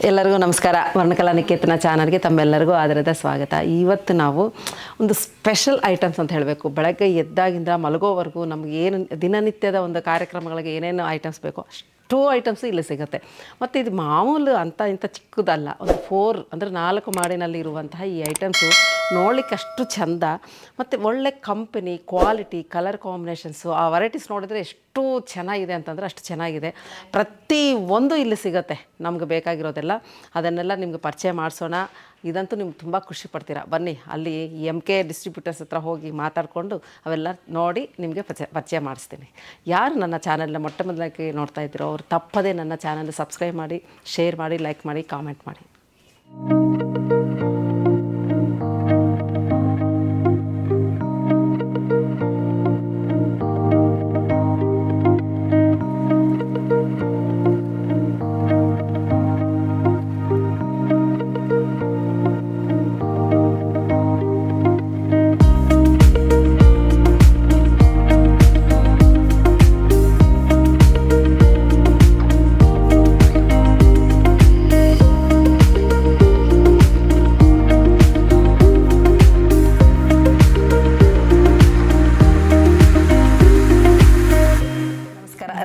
ಎಲ್ಲರಿಗೂ ನಮಸ್ಕಾರ. ವರ್ಣಕಲಾ ನಿಕೇತನ ಚಾನಲ್ಗೆ ತಮ್ಮೆಲ್ಲರಿಗೂ ಆದರದ ಸ್ವಾಗತ. ಇವತ್ತು ನಾವು ಒಂದು ಸ್ಪೆಷಲ್ ಐಟಮ್ಸ್ ಅಂತ ಹೇಳಬೇಕು. ಬೆಳಗ್ಗೆ ಎದ್ದಾಗಿಂದ ಮಲಗೋವರೆಗೂ ನಮ್ಗೆ ಏನು ದಿನನಿತ್ಯದ ಒಂದು ಕಾರ್ಯಕ್ರಮಗಳಿಗೆ ಏನೇನು ಐಟಮ್ಸ್ ಬೇಕೋ ಅಷ್ಟು ಐಟಮ್ಸು ಇಲ್ಲಿ ಸಿಗುತ್ತೆ. ಮತ್ತು ಇದು ಮಾಮೂಲು ಅಂತ ಇಂಥ ಚಿಕ್ಕದಲ್ಲ, ಒಂದು 4 ಅಂದರೆ 4 ಮಾಡಿನಲ್ಲಿ ಇರುವಂತಹ ಈ ಐಟಮ್ಸು ನೋಡಲಿಕ್ಕೆ ಅಷ್ಟು ಚೆಂದ ಮತ್ತು ಒಳ್ಳೆ ಕಂಪನಿ, ಕ್ವಾಲಿಟಿ, ಕಲರ್ ಕಾಂಬಿನೇಷನ್ಸು, ಆ ವೆರೈಟೀಸ್ ನೋಡಿದರೆ ಎಷ್ಟು ಚೆನ್ನಾಗಿದೆ ಅಂತಂದರೆ ಅಷ್ಟು ಚೆನ್ನಾಗಿದೆ. ಪ್ರತಿ ಒಂದು ಇಲ್ಲಿ ಸಿಗುತ್ತೆ ನಮ್ಗೆ ಬೇಕಾಗಿರೋದೆಲ್ಲ. ಅದನ್ನೆಲ್ಲ ನಿಮ್ಗೆ ಪರಿಚಯ ಮಾಡಿಸೋಣ. ಇದಂತೂ ನಿಮ್ಗೆ ತುಂಬ ಖುಷಿ ಪಡ್ತೀರಾ. ಬನ್ನಿ, ಅಲ್ಲಿ MK ಡಿಸ್ಟ್ರಿಬ್ಯೂಟರ್ಸ್ ಹತ್ರ ಹೋಗಿ ಮಾತಾಡಿಕೊಂಡು ಅವೆಲ್ಲ ನೋಡಿ ನಿಮಗೆ ಪರಿಚಯ ಮಾಡಿಸ್ತೀನಿ. ಯಾರು ನನ್ನ ಚಾನಲ್ನ ಮೊಟ್ಟ ಮೊದಲಾಗಿ ನೋಡ್ತಾ ಇದ್ದೀರೋ ಅವ್ರು ತಪ್ಪದೇ ನನ್ನ ಚಾನಲ್ ಸಬ್ಸ್ಕ್ರೈಬ್ ಮಾಡಿ, ಶೇರ್ ಮಾಡಿ, ಲೈಕ್ ಮಾಡಿ, ಕಾಮೆಂಟ್ ಮಾಡಿ.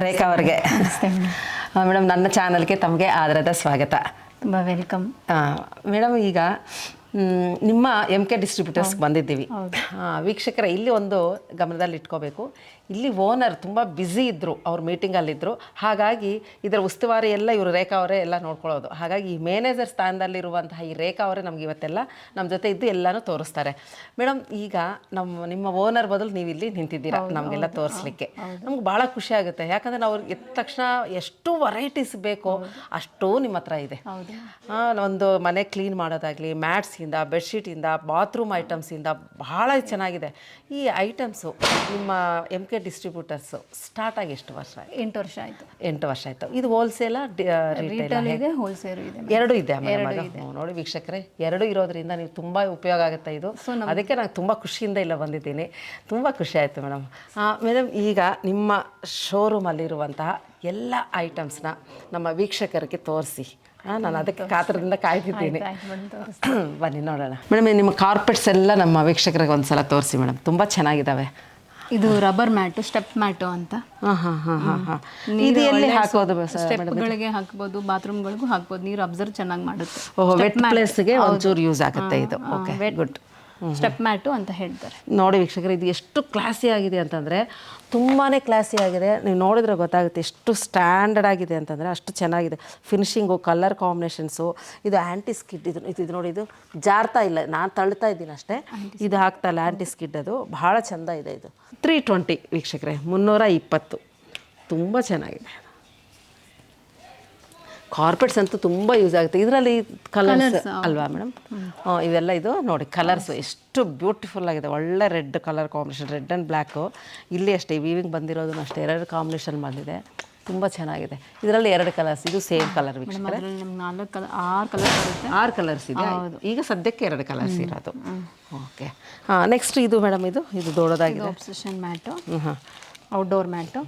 ರೇಖಾ ಅವ್ರಿಗೆ ಮೇಡಮ್, ನನ್ನ ಚಾನಲ್ಗೆ ತಮಗೆ ಆದರದ ಸ್ವಾಗತ. ತುಂಬ ವೆಲ್ಕಮ್ ಮೇಡಮ್. ಈಗ ನಿಮ್ಮ MK ಡಿಸ್ಟ್ರಿಬ್ಯೂಟರ್ಸ್ಗೆ ಬಂದಿದ್ದೀವಿ. ವೀಕ್ಷಕರ, ಇಲ್ಲಿ ಒಂದು ಗಮನದಲ್ಲಿ ಇಟ್ಕೋಬೇಕು. ಇಲ್ಲಿ ಓನರ್ ತುಂಬ ಬ್ಯುಸಿ ಇದ್ದರು, ಅವ್ರು ಮೀಟಿಂಗಲ್ಲಿದ್ದರು. ಹಾಗಾಗಿ ಇದರ ಉಸ್ತುವಾರಿ ಎಲ್ಲ ಇವರು ರೇಖಾ ಅವರೇ ಎಲ್ಲ ನೋಡ್ಕೊಳ್ಳೋದು. ಹಾಗಾಗಿ ಈ ಮ್ಯಾನೇಜರ್ ಸ್ಥಾನದಲ್ಲಿರುವಂತಹ ಈ ರೇಖಾ ಅವರೇ ನಮ್ಗೆ ಇವತ್ತೆಲ್ಲ ನಮ್ಮ ಜೊತೆ ಇದ್ದು ಎಲ್ಲನೂ ತೋರಿಸ್ತಾರೆ. ಮೇಡಮ್, ಈಗ ನಿಮ್ಮ ಓನರ್ ಬದಲು ನೀವು ಇಲ್ಲಿ ನಿಂತಿದ್ದೀರಾ ನಮಗೆಲ್ಲ ತೋರಿಸ್ಲಿಕ್ಕೆ. ನಮ್ಗೆ ಭಾಳ ಖುಷಿ ಆಗುತ್ತೆ. ಯಾಕಂದರೆ ನಾವು ಎದ್ದ ತಕ್ಷಣ ಎಷ್ಟು ವೆರೈಟೀಸ್ ಬೇಕೋ ಅಷ್ಟೂ ನಿಮ್ಮ ಹತ್ರ ಇದೆ. ಒಂದು ಮನೆ ಕ್ಲೀನ್ ಮಾಡೋದಾಗಲಿ, ಮ್ಯಾಟ್ಸಿಂದ, ಬೆಡ್ಶೀಟಿಂದ, ಬಾತ್ರೂಮ್ ಐಟಮ್ಸಿಂದ ಭಾಳ ಚೆನ್ನಾಗಿದೆ. ಈ ಐಟಮ್ಸು ನಿಮ್ಮ MK ಡಿಸ್ಟ್ರಿಬ್ಯೂಟರ್ಸು ಸ್ಟಾರ್ಟ್ ಆಗಿ ಎಷ್ಟು ವರ್ಷ? 8 ವರ್ಷ ಆಯಿತು. 8 ವರ್ಷ ಆಯಿತು. ಇದು ಹೋಲ್ಸೇಲಾ ರಿಟೇಲ್ ಇದೆ, ಹೋಲ್ಸೇಲ್ ಇದೆ? ಎರಡೂ ಇದೆ. ನೋಡಿ ವೀಕ್ಷಕರೇ, ಎರಡೂ ಇರೋದ್ರಿಂದ ನೀವು ತುಂಬ ಉಪಯೋಗ ಆಗುತ್ತೆ ಇದು. ಅದಕ್ಕೆ ನಾನು ತುಂಬ ಖುಷಿಯಿಂದ ಇಲ್ಲ ಬಂದಿದ್ದೀನಿ. ತುಂಬ ಖುಷಿ ಆಯಿತು ಮೇಡಮ್. ಮೇಡಮ್, ಈಗ ನಿಮ್ಮ ಶೋರೂಮಲ್ಲಿರುವಂತಹ ಎಲ್ಲ ಐಟಮ್ಸ್ನ ನಮ್ಮ ವೀಕ್ಷಕರಿಗೆ ತೋರಿಸಿ. ನಾನು ಅದಕ್ಕೆ ಕಾತರದಿಂದ ಕಾಯ್ತಿದ್ದೀನಿ. ಬನ್ನಿ ನೋಡೋಣ. ಮೇಡಮ್, ನಿಮ್ಮ ಕಾರ್ಪೆಟ್ಸ್ ಎಲ್ಲ ನಮ್ಮ ವೀಕ್ಷಕರಿಗೆ ಒಂದು ಸಲ ತೋರಿಸಿ ಮೇಡಮ್. ತುಂಬ ಚೆನ್ನಾಗಿದ್ದಾವೆ. ಇದು ರಬ್ಬರ್ ಮ್ಯಾಟು, ಸ್ಟೆಪ್ ಮ್ಯಾಟು ಅಂತ. ಇದು ಎಲ್ಲಿ ಹಾಕೋದು? ಸ್ಟೆಪ್ಗಳಿಗೆ ಹಾಕ್ಬೋದು, ಬಾತ್ರೂಮ್ಗಳಿಗೂ ಹಾಕ್ಬೋದು. ನೀರು ಅಬ್ಸರ್ವ್ ಚೆನ್ನಾಗಿ ಮಾಡುತ್ತೆ. ವೆಟ್ ಪ್ಲೇಸ್ಗೆ ಒಂಚೂರು ಯೂಸ್ ಆಗುತ್ತೆ ಇದು. Okay, good. ಸ್ಟೆಪ್ ಮ್ಯಾಟು ಅಂತ ಹೇಳ್ತಾರೆ. ನೋಡಿ ವೀಕ್ಷಕರು, ಇದು ಎಷ್ಟು ಕ್ಲಾಸಿ ಆಗಿದೆ ಅಂತಂದರೆ ತುಂಬಾ ಕ್ಲಾಸಿ ಆಗಿದೆ. ನೀವು ನೋಡಿದ್ರೆ ಗೊತ್ತಾಗುತ್ತೆ ಎಷ್ಟು ಸ್ಟ್ಯಾಂಡರ್ಡ್ ಆಗಿದೆ ಅಂತಂದರೆ ಅಷ್ಟು ಚೆನ್ನಾಗಿದೆ. ಫಿನಿಶಿಂಗು, ಕಲರ್ ಕಾಂಬಿನೇಷನ್ಸು. ಇದು ಆ್ಯಂಟಿ ಸ್ಕಿಡ್. ಇದು ನೋಡಿ, ಇದು ಜಾರ್ತಾ ಇಲ್ಲ. ನಾನು ತಳ್ತಾ ಇದ್ದೀನಿ ಅಷ್ಟೇ, ಇದು ಹಾಕ್ತಾ ಇಲ್ಲ. ಆ್ಯಂಟಿ ಸ್ಕಿಡ್ ಅದು ಭಾಳ ಚೆಂದ ಇದೆ. ಇದು 320 ವೀಕ್ಷಕರೇ, 320. ತುಂಬ ಚೆನ್ನಾಗಿದೆ. ಕಾರ್ಪೆಟ್ಸ್ ಅಂತೂ ತುಂಬ ಯೂಸ್ ಆಗುತ್ತೆ. ಇದರಲ್ಲಿ ಕಲರ್ಸ್ ಅಲ್ವಾ ಮೇಡಮ್? ಇವೆಲ್ಲ ಇದು ನೋಡಿ, ಕಲರ್ಸು ಎಷ್ಟು ಬ್ಯೂಟಿಫುಲ್ ಆಗಿದೆ. ಒಳ್ಳೆ red colour combination, red and black. ಇಲ್ಲಿ ಅಷ್ಟೇ ವೀವಿಂಗ್ ಬಂದಿರೋದು ಅಷ್ಟೇ 2 ಕಾಂಬಿನೇಷನ್ ಬಂದಿದೆ. ತುಂಬ ಚೆನ್ನಾಗಿದೆ. ಇದರಲ್ಲಿ 2 ಕಲರ್ಸ್. ಇದು ಸೇಮ್ ಕಲರ್ ವೀಕ್ಷಕರೇ. 6 ಕಲರ್ಸ್ ಇದೆ. ಈಗ ಸದ್ಯಕ್ಕೆ 2 ಕಲರ್ಸ್ ಇರೋದು. ಓಕೆ. ನೆಕ್ಸ್ಟ್ ಇದು ಮೇಡಮ್, ಇದು ದೊಡ್ಡದಾಗಿದೆ. Obsession mat. Outdoor mat.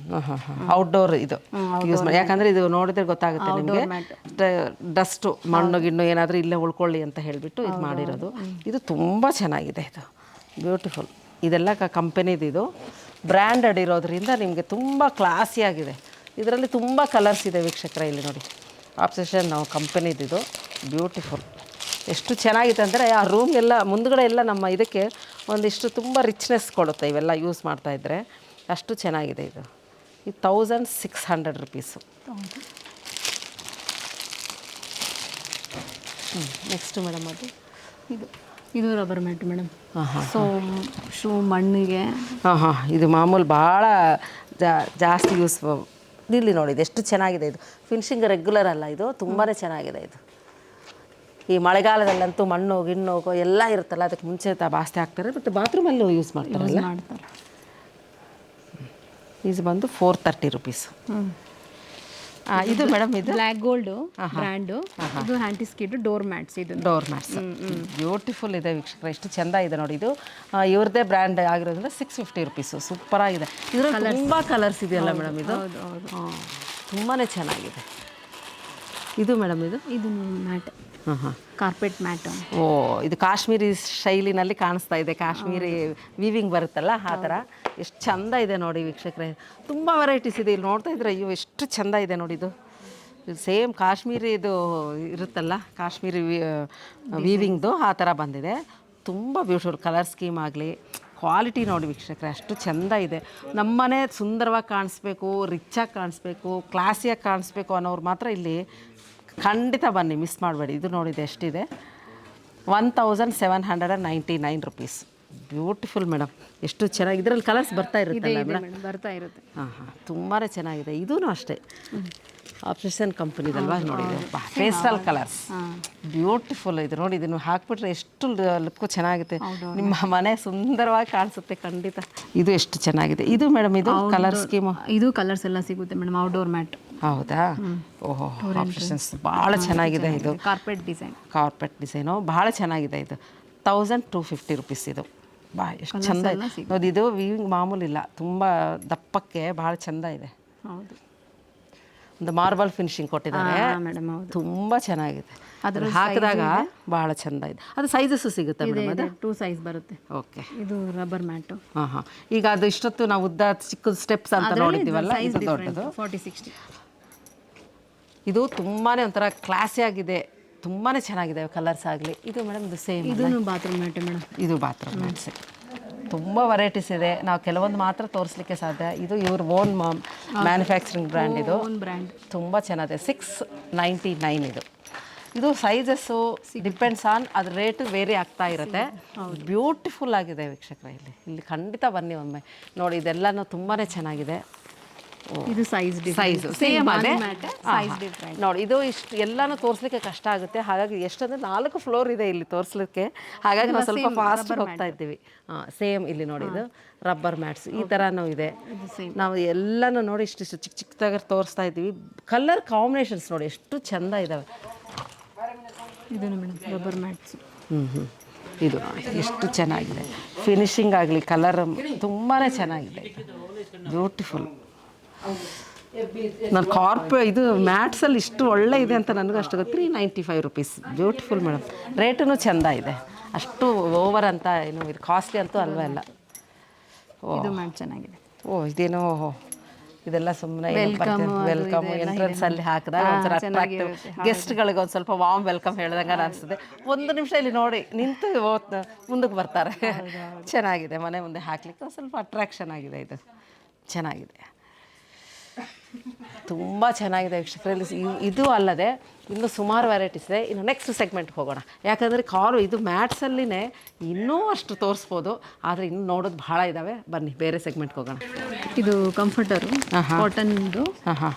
Outdoor ಇದು ಯೂಸ್ ಮಾಡಿ. ಯಾಕಂದರೆ ಇದು ನೋಡಿದ್ರೆ ಗೊತ್ತಾಗುತ್ತೆ ನಿಮಗೆ, ಡಸ್ಟು, ಮಣ್ಣು ಗಿಣ್ಣು ಏನಾದರೂ ಇಲ್ಲೇ ಉಳ್ಕೊಳ್ಳಿ ಅಂತ ಹೇಳಿಬಿಟ್ಟು ಇದು ಮಾಡಿರೋದು. ಇದು ತುಂಬ ಚೆನ್ನಾಗಿದೆ. ಇದು ಬ್ಯೂಟಿಫುಲ್. ಇದೆಲ್ಲ ಕಂಪನಿದು. ಇದು ಬ್ರ್ಯಾಂಡೆಡ್ ಇರೋದ್ರಿಂದ ನಿಮಗೆ ತುಂಬ ಕ್ಲಾಸಿಯಾಗಿದೆ. ಇದರಲ್ಲಿ ತುಂಬ ಕಲರ್ಸ್ ಇದೆ ವೀಕ್ಷಕರೇ. ಇಲ್ಲಿ ನೋಡಿ, ಆಬ್ಸೆಷನ್ ಕಂಪನಿದು. ಇದು ಬ್ಯೂಟಿಫುಲ್. ಎಷ್ಟು ಚೆನ್ನಾಗಿದೆ ಅಂದರೆ ಆ ರೂಮ್ಗೆಲ್ಲ ಮುಂದ್ಗಡೆ ಎಲ್ಲ ನಮ್ಮ ಇದಕ್ಕೆ ಒಂದಿಷ್ಟು ತುಂಬ ರಿಚ್ನೆಸ್ ಕೊಡುತ್ತೆ ಇವೆಲ್ಲ ಯೂಸ್ ಮಾಡ್ತಾಯಿದ್ರೆ. ಅಷ್ಟು ಚೆನ್ನಾಗಿದೆ. ಇದು 1600 ರುಪೀಸು. ನೆಕ್ಸ್ಟು ಮೇಡಮ್, ಇದು ರಬ್ಬರ್ ಮ್ಯಾಟ್ ಮೇಡಮ್. ಶೂ ಮಣ್ಣಿಗೆ. ಇದು ಮಾಮೂಲು ಭಾಳ ಜಾಸ್ತಿ ಯೂಸ್. ಇಲ್ಲಿ ನೋಡಿ, ಇದು ಎಷ್ಟು ಚೆನ್ನಾಗಿದೆ. ಇದು ಫಿನಿಶಿಂಗ್ ರೆಗ್ಯುಲರ್ ಅಲ್ಲ, ಇದು ತುಂಬಾ ಚೆನ್ನಾಗಿದೆ. ಇದು ಈ ಮಳೆಗಾಲದಲ್ಲಂತೂ ಮಣ್ಣು ಗಿಣ್ಣು ಎಲ್ಲ ಇರುತ್ತಲ್ಲ, ಅದಕ್ಕೆ ಮುಂಚೆ ಬಾಸ್ತಿ ಹಾಕ್ತಾರೆ. ಮತ್ತು ಬಾತ್ರೂಮಲ್ಲೂ ಯೂಸ್ ಮಾಡ್ತಾರೆ. ಇದು ಬಂದು 430 ರುಪೀಸ್. ಇದು ಮೇಡಮ್, ಇದು ಬ್ಲ್ಯಾಕ್ ಗೋಲ್ಡು ಬ್ರ್ಯಾಂಡು. ಇದು ಆ್ಯಂಟಿ ಸ್ಕಿಡ್ ಡೋರ್ ಮ್ಯಾಟ್ಸ್. ಇದು ಡೋರ್ ಮ್ಯಾಟ್ಸ್ ಬ್ಯೂಟಿಫುಲ್ ಇದೆ ವೀಕ್ಷಕರೇ. ಎಷ್ಟು ಚೆಂದ ಇದೆ ನೋಡಿ. ಇದು ಇವ್ರದ್ದೇ ಬ್ರ್ಯಾಂಡ್ ಆಗಿರೋದ್ರಿಂದ 650 ರುಪೀಸು. ಸೂಪರಾಗಿದೆ. ಇದರಲ್ಲಿ ತುಂಬ ಕಲರ್ಸ್ ಇದೆಯಲ್ಲ ಮೇಡಮ್. ಇದು ತುಂಬಾ ಚೆನ್ನಾಗಿದೆ. ಇದು ಮೇಡಮ್ ಇದು ಇದು ಮ್ಯಾಟ್, ಹಾಂ ಹಾಂ. Carpet mat. ಓ, ಇದು ಕಾಶ್ಮೀರಿ ಶೈಲಿನಲ್ಲಿ ಕಾಣಿಸ್ತಾ ಇದೆ. ಕಾಶ್ಮೀರಿ ವೀವಿಂಗ್ ಬರುತ್ತಲ್ಲ ಆ ಥರ. ಎಷ್ಟು ಚಂದ ಇದೆ ನೋಡಿ ವೀಕ್ಷಕರೇ. ತುಂಬ ವೆರೈಟೀಸ್ ಇದೆ ಇಲ್ಲಿ ನೋಡ್ತಾ ಇದ್ರೆ. ಅಯ್ಯೋ ಎಷ್ಟು ಚಂದ ಇದೆ ನೋಡಿ ಇದು. ಸೇಮ್ ಕಾಶ್ಮೀರಿ ಇದು ಇರುತ್ತಲ್ಲ, ಕಾಶ್ಮೀರಿ ವೀವಿಂಗ್ದು ಆ ಥರ ಬಂದಿದೆ. ತುಂಬ ಬ್ಯೂಟಿಫುಲ್ ಕಲರ್ ಸ್ಕೀಮ್ ಆಗಲಿ, ಕ್ವಾಲಿಟಿ ನೋಡಿ ವೀಕ್ಷಕರೇ ಅಷ್ಟು ಚೆಂದ ಇದೆ. ನಮ್ಮನೆ ಸುಂದರವಾಗಿ ಕಾಣಿಸ್ಬೇಕು, ರಿಚಾಗಿ ಕಾಣಿಸ್ಬೇಕು, ಕ್ಲಾಸಿಯಾಗಿ ಕಾಣಿಸ್ಬೇಕು ಅನ್ನೋರು ಮಾತ್ರ ಇಲ್ಲಿ ಖಂಡಿತ ಬನ್ನಿ, ಮಿಸ್ ಮಾಡಬೇಡಿ. ಇದು ನೋಡಿದೆ ಎಷ್ಟಿದೆ, 1799 rupees. ಬ್ಯೂಟಿಫುಲ್ ಮೇಡಮ್, ಎಷ್ಟು ಚೆನ್ನಾಗಿ. ಇದರಲ್ಲಿ ಕಲರ್ಸ್ ಬರ್ತಾ ಇರುತ್ತಲ್ಲ ಮೇಡಮ್? ಬರ್ತಾ ಇರುತ್ತೆ. ಹಾಂ ಹಾಂ, ತುಂಬಾ ಚೆನ್ನಾಗಿದೆ. ಇದೂ ಅಷ್ಟೇ ಆಪ್ಷನ್ ಕಂಪನಿದಲ್ವಾ ನೋಡಿದೆ. ಪೇಸ್ಟಲ್ ಕಲರ್ಸ್ ಬ್ಯೂಟಿಫುಲ್ ಇದು ನೋಡಿ. ಇದನ್ನು ಹಾಕ್ಬಿಟ್ರೆ ಎಷ್ಟು ಲುಕ್ಕು ಚೆನ್ನಾಗುತ್ತೆ, ನಿಮ್ಮ ಮನೆ ಸುಂದರವಾಗಿ ಕಾಣಿಸುತ್ತೆ ಖಂಡಿತ. ಇದು ಎಷ್ಟು ಚೆನ್ನಾಗಿದೆ. ಇದು ಮೇಡಮ್ ಇದು ಕಲರ್ ಸ್ಕೀಮು. ಇದು ಕಲರ್ಸ್ ಎಲ್ಲ ಸಿಗುತ್ತೆ ಮೇಡಮ್. Outdoor mat. ಹೌದಾ? ಓಹೋ, ಆಪ್ಷನ್ಸ್ ಭಾಳ ಚೆನ್ನಾಗಿದೆ. ಇದು ಕಾರ್ಪೆಟ್ ಡಿಸೈನ್. ಕಾರ್ಪೆಟ್ ಡಿಸೈನು ಭಾಳ ಚೆನ್ನಾಗಿದೆ. ಇದು 1250 rupees. ಇದು ಬಾ ಎಷ್ಟು ಚೆಂದ ಇದೆ ನೋಡಿ. ಇದು ವೀವಿಂಗ್ ಮಾಮೂಲಿ ಇಲ್ಲ, ತುಂಬ ದಪ್ಪಕ್ಕೆ ಭಾಳ ಚೆಂದ ಇದೆ. ಹೌದು, ಒಂದು ಮಾರ್ಬಲ್ ಫಿನಿಶಿಂಗ್ ಕೊಟ್ಟಿದ್ದಾರೆ ಮೇಡಮ್. ಹೌದು, ತುಂಬ ಚೆನ್ನಾಗಿದೆ. ಅದ್ರ ಹಾಕಿದಾಗ ಭಾಳ ಚೆಂದ ಇದೆ. ಅದು ಸೈಜಸ್ಸು ಸಿಗುತ್ತೆ ಮೇಡಮ್? ಅದು 2 ಸೈಜ್ ಬರುತ್ತೆ. ಓಕೆ. ಇದು ರಬ್ಬರ್ ಮ್ಯಾಟು. ಹಾಂ ಹಾಂ. ಈಗ ಅದು ಇಷ್ಟೊತ್ತು ನಾವು ಉದ್ದ ಚಿಕ್ಕದು ಸ್ಟೆಪ್ಸ್ ಅಂತ ನೋಡಿದ್ದೀವಲ್ಲ, ಇದು ದೊಡ್ಡದು 40-60. ಇದು ತುಂಬಾ ಒಂಥರ ಕ್ಲಾಸಿ ಆಗಿದೆ, ತುಂಬಾ ಚೆನ್ನಾಗಿದೆ ಕಲರ್ಸ್ ಆಗಲಿ. ಇದು ಮೇಡಮ್ ಇದು ಸೇಮ್. ಇದು ಬಾತ್ರೂಮ್ ಮ್ಯಾಟ್ ಮೇಡಮ್. ಇದು ಬಾತ್ರೂಮ್ ಮ್ಯಾಟ್ಸ್. ತುಂಬ ವೆರೈಟೀಸ್ ಇದೆ, ನಾವು ಕೆಲವೊಂದು ಮಾತ್ರ ತೋರಿಸ್ಲಿಕ್ಕೆ ಸಾಧ್ಯ. ಇದು ಇವ್ರ ಓನ್ ಮ್ಯಾನುಫ್ಯಾಕ್ಚರಿಂಗ್ ಬ್ರ್ಯಾಂಡ್. ಇದು ಬ್ರ್ಯಾಂಡ್ ತುಂಬ ಚೆನ್ನಾಗಿದೆ. 699 ಇದು. ಇದು ಸೈಜಸ್ಸು ಡಿಪೆಂಡ್ಸ್ ಆನ್ ಅದ್ರ ರೇಟು ವೇರಿ ಆಗ್ತಾ ಇರುತ್ತೆ. ಬ್ಯೂಟಿಫುಲ್ ಆಗಿದೆ ವೀಕ್ಷಕರೇ. ಇಲ್ಲಿ ಖಂಡಿತ ಬನ್ನಿ ಒಮ್ಮೆ ನೋಡಿ. ಇದೆಲ್ಲನೂ ತುಂಬಾ ಚೆನ್ನಾಗಿದೆ. ಇದು ಸೈಜು ಸೇಮ್ ಅದೇ ಸೈಜ್ ಡಿಫ್ರೆಂಟ್ ನೋಡಿ. ಇದು ಇಷ್ಟು ಎಲ್ಲನೂ ತೋರಿಸ್ಲಿಕ್ಕೆ ಕಷ್ಟ ಆಗುತ್ತೆ. ಹಾಗಾಗಿ ಎಷ್ಟಂದರೆ 4 ಫ್ಲೋರ್ ಇದೆ ಇಲ್ಲಿ ತೋರಿಸ್ಲಿಕ್ಕೆ. ಹಾಗಾಗಿ ನಾವು ಸ್ವಲ್ಪ ಫಾಸ್ಟ್ ಹೋಗ್ತಾ ಇದ್ದೀವಿ. ಸೇಮ್ ಇಲ್ಲಿ ನೋಡಿ, ಇದು ರಬ್ಬರ್ ಮ್ಯಾಟ್ಸ್ ಈ ಥರನೂ ಇದೆ. ನಾವು ಎಲ್ಲನೂ ನೋಡಿ ಇಷ್ಟಿಷ್ಟು ಚಿಕ್ಕ ಚಿಕ್ಕದಾಗಿ ತೋರಿಸ್ತಾ ಇದ್ದೀವಿ. ಕಲರ್ ಕಾಂಬಿನೇಷನ್ಸ್ ನೋಡಿ ಎಷ್ಟು ಚೆಂದ ಇದ್ದಾವೆ. ಇದು ಮೇಡಮ್ ರಬ್ಬರ್ ಮ್ಯಾಟ್ಸ್. ಇದು ಎಷ್ಟು ಚೆನ್ನಾಗಿದೆ. ಫಿನಿಶಿಂಗ್ ಆಗಲಿ, ಕಲರ್ ತುಂಬಾ ಚೆನ್ನಾಗಿದೆ. ಬ್ಯೂಟಿಫುಲ್. ನಾನು ಇದು ಮ್ಯಾಟ್ಸಲ್ಲಿ ಇಷ್ಟು ಒಳ್ಳೆ ಇದೆ ಅಂತ ನನಗೂ ಅಷ್ಟು ಗೊತ್ತು. 395 rupees. Beautiful madam. ರೇಟೂ ಚೆಂದ ಇದೆ, ಅಷ್ಟು ಓವರ್ ಅಂತ ಏನು ಇದು ಕಾಸ್ಟ್ಲಿ ಅಂತೂ ಅಲ್ವೇ ಅಲ್ಲ. ಇದು ಮ್ಯಾಟ್ ಚೆನ್ನಾಗಿದೆ. ಇದೇನೋ ಇದೆಲ್ಲ ಸುಮ್ಮನೆ ವೆಲ್ಕಮ್ ಎಂಟ್ರೆನ್ಸಲ್ಲಿ ಹಾಕಿದಾಗ ಒಂಥರ ಅಟ್ರಾಕ್ಟಿವ್, ಗೆಸ್ಟ್ಗಳಿಗೆ ಒಂದು ಸ್ವಲ್ಪ ವಾಮ್ ವೆಲ್ಕಮ್ ಹೇಳಿದಂಗೆ ಅನಿಸ್ತದೆ. 1 ನಿಮಿಷ ಇಲ್ಲಿ ನೋಡಿ ನಿಂತು ಮುಂದಕ್ಕೆ ಬರ್ತಾರೆ. ಚೆನ್ನಾಗಿದೆ. ಮನೆ ಮುಂದೆ ಹಾಕ್ಲಿಕ್ಕೆ ಒಂದು ಸ್ವಲ್ಪ ಅಟ್ರಾಕ್ಷನ್ ಆಗಿದೆ. ಇದು ಚೆನ್ನಾಗಿದೆ, ತುಂಬ ಚೆನ್ನಾಗಿದೆ ವೀಕ್ಷಕರಲ್ಲಿ. ಇದು ಅಲ್ಲದೆ ಇನ್ನೂ ಸುಮಾರು ವೆರೈಟೀಸ್ ಇದೆ. ಇನ್ನು ನೆಕ್ಸ್ಟ್ ಸೆಗ್ಮೆಂಟ್ಗೆ ಹೋಗೋಣ. ಯಾಕಂದರೆ ಇದು ಮ್ಯಾಟ್ಸಲ್ಲಿನೇ ಇನ್ನೂ ಅಷ್ಟು ತೋರಿಸ್ಬೋದು, ಆದರೆ ಇನ್ನೂ ನೋಡೋದು ಭಾಳ ಇದ್ದಾವೆ. ಬನ್ನಿ ಬೇರೆ ಸೆಗ್ಮೆಂಟ್ಗೆ ಹೋಗೋಣ. ಇದು ಕಂಫರ್ಟರು, ಕಾಟನ್ದು,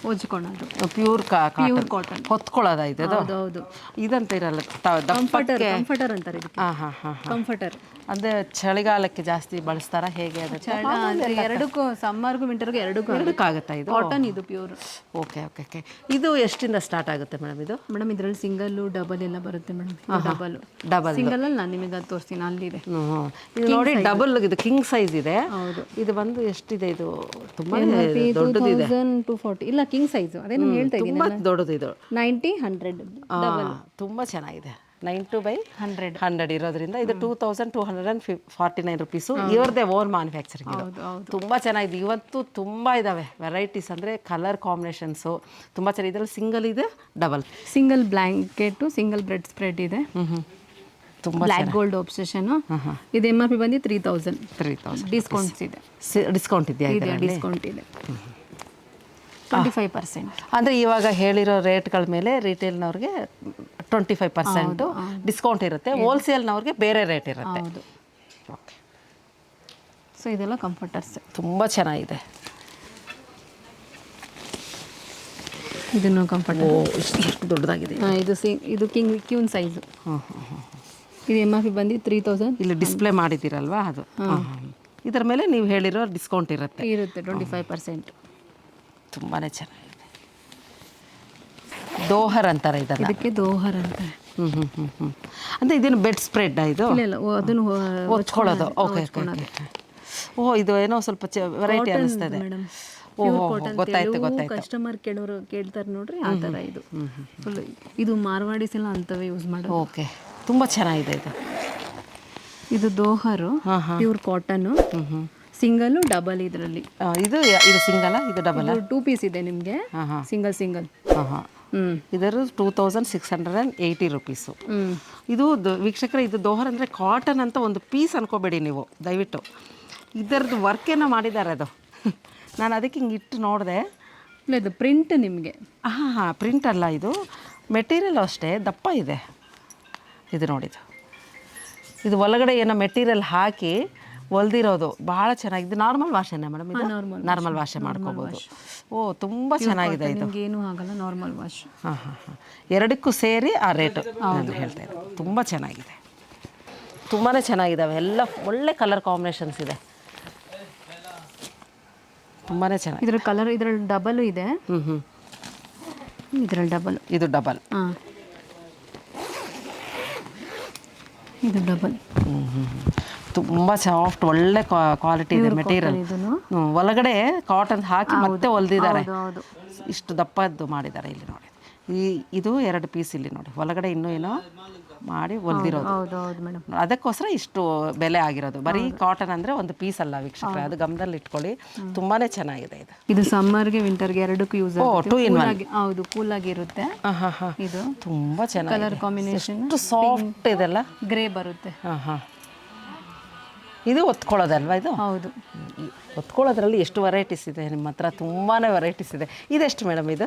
ಹೊಚ್ಕೊಳ್ಳೋದು, ಪ್ಯೂರ್ ಕಾಟನ್, ಹೊತ್ಕೊಳ್ಳೋದ ಇದು? ಹೌದು. ಇದಂತ ಇರಲ್ಲ, ಕಂಫರ್ಟರ್ ಅಂತಾರೆ ಇದಕ್ಕೆ. ಕಂಫರ್ಟರ್ ಅಂದರೆ ಚಳಿಗಾಲಕ್ಕೆ ಜಾಸ್ತಿ ಬಳಸ್ತಾರ ಹೇಗೆ? ಅದು ಎರಡಕ್ಕೂ, ಸಮ್ಮರ್ಗೂ ವಿಂಟರ್ಗೂ ಎರಡಕ್ಕಾಗುತ್ತಾ ಇದು? ಕಾಟನ್ ಇದು ಪ್ಯೂರ್. Okay okay okay. ಇದು ಎಷ್ಟಿಂದ ಸ್ಟಾರ್ಟ್ ಆಗುತ್ತೆ ಮೇಡಮ್? ಇದು ಮೇಡಮ್ ಇದರಲ್ಲಿ ಸಿಂಗಲ್ಲು ಡಬಲ್ ಎಲ್ಲ ಬರುತ್ತೆ ಮೇಡಮ್. ಡಬಲ್ ಸಿಂಗಲಲ್ಲಿ ನಾನು ನಿಮಗೆ ಅದು ತೋರಿಸ್ತೀನಿ, ಅಲ್ಲಿದೆ. ಇದು ನೋಡಿ ಡಬಲ್, ಇದು ಕಿಂಗ್ ಸೈಜ್ ಇದೆ. ಹೌದು. ಇದು ಬಂದು ಎಷ್ಟಿದೆ? ಇದು ತುಂಬ ದೊಡ್ಡದಿದೆ. 240. ಇಲ್ಲ, ಕಿಂಗ್ ಸೈಜು. ಅದೇ ನಾನು ಹೇಳ್ತಾ ಇದ್ದೀನಿ, ತುಂಬ ದೊಡ್ಡದು. ಇದು 90-100 ಡಬಲ್. ತುಂಬ ಚೆನ್ನಾಗಿದೆ. 90/100 ಇರೋದ್ರಿಂದ ಇದು 2249 rupees. ಇವ್ರದ್ದೇ own manufacturing. ತುಂಬ ಚೆನ್ನಾಗಿದೆ. ಇವತ್ತು ತುಂಬ ಇದ್ದಾವೆ ವೆರೈಟೀಸ್. ಅಂದರೆ ಕಲರ್ ಕಾಂಬಿನೇಷನ್ಸು ತುಂಬ ಚೆನ್ನಾಗಿ. ಇದರಲ್ಲಿ ಸಿಂಗಲ್ ಇದೆ, double. Single blanket, single bread spread ಇದೆ. ತುಂಬ ಬ್ಲ್ಯಾಕ್ ಗೋಲ್ಡ್ ಆಬ್ಸೆಷನ್. ಇದು MRP ಬಂದು 3000. ಡಿಸ್ಕೌಂಟ್ಸ್ ಇದೆ. ಡಿಸ್ಕೌಂಟ್ ಇದೆಯಾ? ಡಿಸ್ಕೌಂಟ್ ಇದೆ 25%. ಅಂದರೆ ಇವಾಗ ಹೇಳಿರೋ ರೇಟ್ಗಳ ಮೇಲೆ ರಿಟೇಲ್ನವ್ರಿಗೆ 25% ಡಿಸ್ಕೌಂಟ್ ಇರುತ್ತೆ. ಹೋಲ್ಸೇಲ್ನವ್ರಿಗೆ ಬೇರೆ ರೇಟ್ ಇರುತ್ತೆ. ಓಕೆ. ಸೊ ಇದೆಲ್ಲ ಕಂಫರ್ಟರ್ಸ್ ತುಂಬ ಚೆನ್ನಾಗಿದೆ. ಇದನ್ನು ಕಂಫರ್ಟ್. ಎಷ್ಟು ದೊಡ್ಡದಾಗಿದೆ ಇದು ಕ್ಯೂನ್ ಸೈಜು. ಇದು MRP ಬಂದು 3000. ಇಲ್ಲಿ ಡಿಸ್ಪ್ಲೇ ಮಾಡಿದ್ದೀರಲ್ವಾ ಅದು. ಇದರ ಮೇಲೆ ನೀವು ಹೇಳಿರೋ ಡಿಸ್ಕೌಂಟ್ ಇರುತ್ತೆ 25%. ತುಂಬಾ ಚೆನ್ನಾಗಿದೆ. ದೋಹರ್ ಅಂತಾರೆ ಇದನ್ನು. ಇದಕ್ಕೆ ದೋಹರ್ ಅಂತಾರೆ. ಅಂದರೆ ಇದೇನು ಬೆಡ್ ಸ್ಪ್ರೆಡ್ ಇದು? ಇಲ್ಲ, ಅದನ್ನು ಹೊಚ್ಕೊಳ್ಳೋದು. ಓಕೆ. ಇದು ಏನೋ ಸ್ವಲ್ಪ ವೆರೈಟಿ ಅನ್ನಿಸ್ತದೆ. ಪ್ಯೂರ್ ಕಾಟನ್ ಕಸ್ಟಮರ್ ಕೇಳ್ತಾರೆ ನೋಡ್ರಿ ಆ ಥರ ಇದು ಫುಲ್. ಇದು ಮಾರ್ವಾಡಿಸ್ ಎಲ್ಲ ಅಂಥವೇ ಯೂಸ್ ಮಾಡೋದು. ಓಕೆ, ತುಂಬ ಚೆನ್ನಾಗಿದೆ ಇದು. ಇದು ದೋಹರು ಪ್ಯೂರ್ ಕಾಟನ್ನು, ಸಿಂಗಲ್ ಡಬಲ್ ಇದರಲ್ಲಿ. ಇದು ಸಿಂಗಲ್, ಇದು ಡಬಲ್. 2 ಪೀಸ್ ಇದೆ ನಿಮಗೆ, ಸಿಂಗಲ್. ಇದರ 2680 ರುಪೀಸು. ಇದು ವೀಕ್ಷಕರೇ, ಇದು ದೋಹರ್ ಅಂದರೆ ಕಾಟನ್ ಅಂತ ಒಂದು ಪೀಸ್ ಅನ್ಕೋಬೇಡಿ ನೀವು ದಯವಿಟ್ಟು. ಇದರದ್ದು ವರ್ಕೇನೋ ಮಾಡಿದ್ದಾರೆ ಅದು. ನಾನು ಅದಕ್ಕೆ ಹಿಂಗೆ ಇಟ್ಟು ನೋಡಿದೆ. ಇಲ್ಲ, ಇದು ಪ್ರಿಂಟ್ ನಿಮಗೆ. ಹಾಂ, ಪ್ರಿಂಟ್ ಅಲ್ಲ, ಇದು ಮೆಟೀರಿಯಲ್ ಅಷ್ಟೇ ದಪ್ಪ ಇದೆ. ಇದು ನೋಡಿದ್ದು, ಇದು ಒಳಗಡೆ ಏನೋ ಮೆಟೀರಿಯಲ್ ಹಾಕಿ ಹೊಲ್ದಿರೋದು. ಭಾಳ ಚೆನ್ನಾಗಿದೆ. ನಾರ್ಮಲ್ ವಾಶೇನಾ ಮೇಡಮ್ ಇದು? ನಾರ್ಮಲ್ ವಾಶೇ ಮಾಡ್ಕೋಬೋದು. ಓ, ತುಂಬ ಚೆನ್ನಾಗಿದೆ ಇದು. ಏನೂ ಆಗಲ್ಲ, ನಾರ್ಮಲ್ ವಾಶ್. ಹಾಂ, ಎರಡಕ್ಕೂ ಸೇರಿ ಆ ರೇಟು ನಾನು ಹೇಳ್ತಾ ಇದ್ದೆ. ತುಂಬ ಚೆನ್ನಾಗಿದೆ, ತುಂಬಾ ಚೆನ್ನಾಗಿದ್ದಾವೆ. ಎಲ್ಲ ಒಳ್ಳೆ ಕಲರ್ ಕಾಂಬಿನೇಷನ್ಸ್ ಇದೆ, ತುಂಬಾ ಚೆನ್ನಾಗಿ. ಇದ್ರ ಕಲರ್ ಇದ್ರಲ್ಲಿ ಡಬಲ್ ಇದೆ. ಇದ್ರಲ್ಲಿ ಡಬಲ್, ಇದು ಡಬಲ್. ಹಾಂ, ಇದು ಡಬಲ್. ತುಂಬ ಸಾಫ್ಟ್, ಒಳ್ಳೆ ಕ್ವಾಲಿಟಿ ಇದೆ ಮೆಟೀರಿಯಲ್. ಒಳಗಡೆ ಕಾಟನ್ ಹಾಕಿ ಮತ್ತೆ ಹೊಲ್ದಿದ್ದಾರೆ. ಇಷ್ಟು ದಪ್ಪದ್ದು ಮಾಡಿದ್ದಾರೆ ಇಲ್ಲಿ ನೋಡಿ. ಇದು 2 ಪೀಸ್ ಇಲ್ಲಿ ನೋಡಿ. ಒಳಗಡೆ ಇನ್ನೂ ಏನೋ ಮಾಡಿ ಹೊಲ್ದಿರೋದು. ಅದಕ್ಕೋಸ್ಕರ ಇಷ್ಟು ಬೆಲೆ ಆಗಿರೋದು. ಬರೀ ಕಾಟನ್ ಅಂದರೆ ಒಂದು ಪೀಸ್ ಅಲ್ಲ ವೀಕ್ಷಕರೇ, ಅದು ಗಮನದಲ್ಲಿ ಇಟ್ಕೊಳ್ಳಿ. ತುಂಬಾ ಚೆನ್ನಾಗಿದೆ ಇದು. ಇದು ಸಮ್ಮರ್ಗೆ ವಿಂಟರ್ಗೆ ಎರಡಕ್ಕೂ ಯೂಸ್ ಆಗುತ್ತೆ. 2 in 1. ಹೌದು, ಕೂಲ್ ಆಗಿರುತ್ತೆ. ಇದು ತುಂಬ ಚೆನ್ನಾಗಿ, ಕಲರ್ ಕಾಂಬಿನೇಷನ್ ಸಾಫ್ಟ್ ಇದೆಲ್ಲ. ಗ್ರೇ ಬರುತ್ತೆ. ಇದು ಒತ್ಕೊಳ್ಳೋದಲ್ವಾ ಇದು? ಹೌದು, ಒತ್ಕೊಳ್ಳೋದ್ರಲ್ಲಿ ಎಷ್ಟು ವೆರೈಟೀಸ್ ಇದೆ ನಿಮ್ಮ ಹತ್ರ, ತುಂಬಾ ವೆರೈಟೀಸ್ ಇದೆ. ಇದೆಷ್ಟು ಮೇಡಮ್ ಇದು?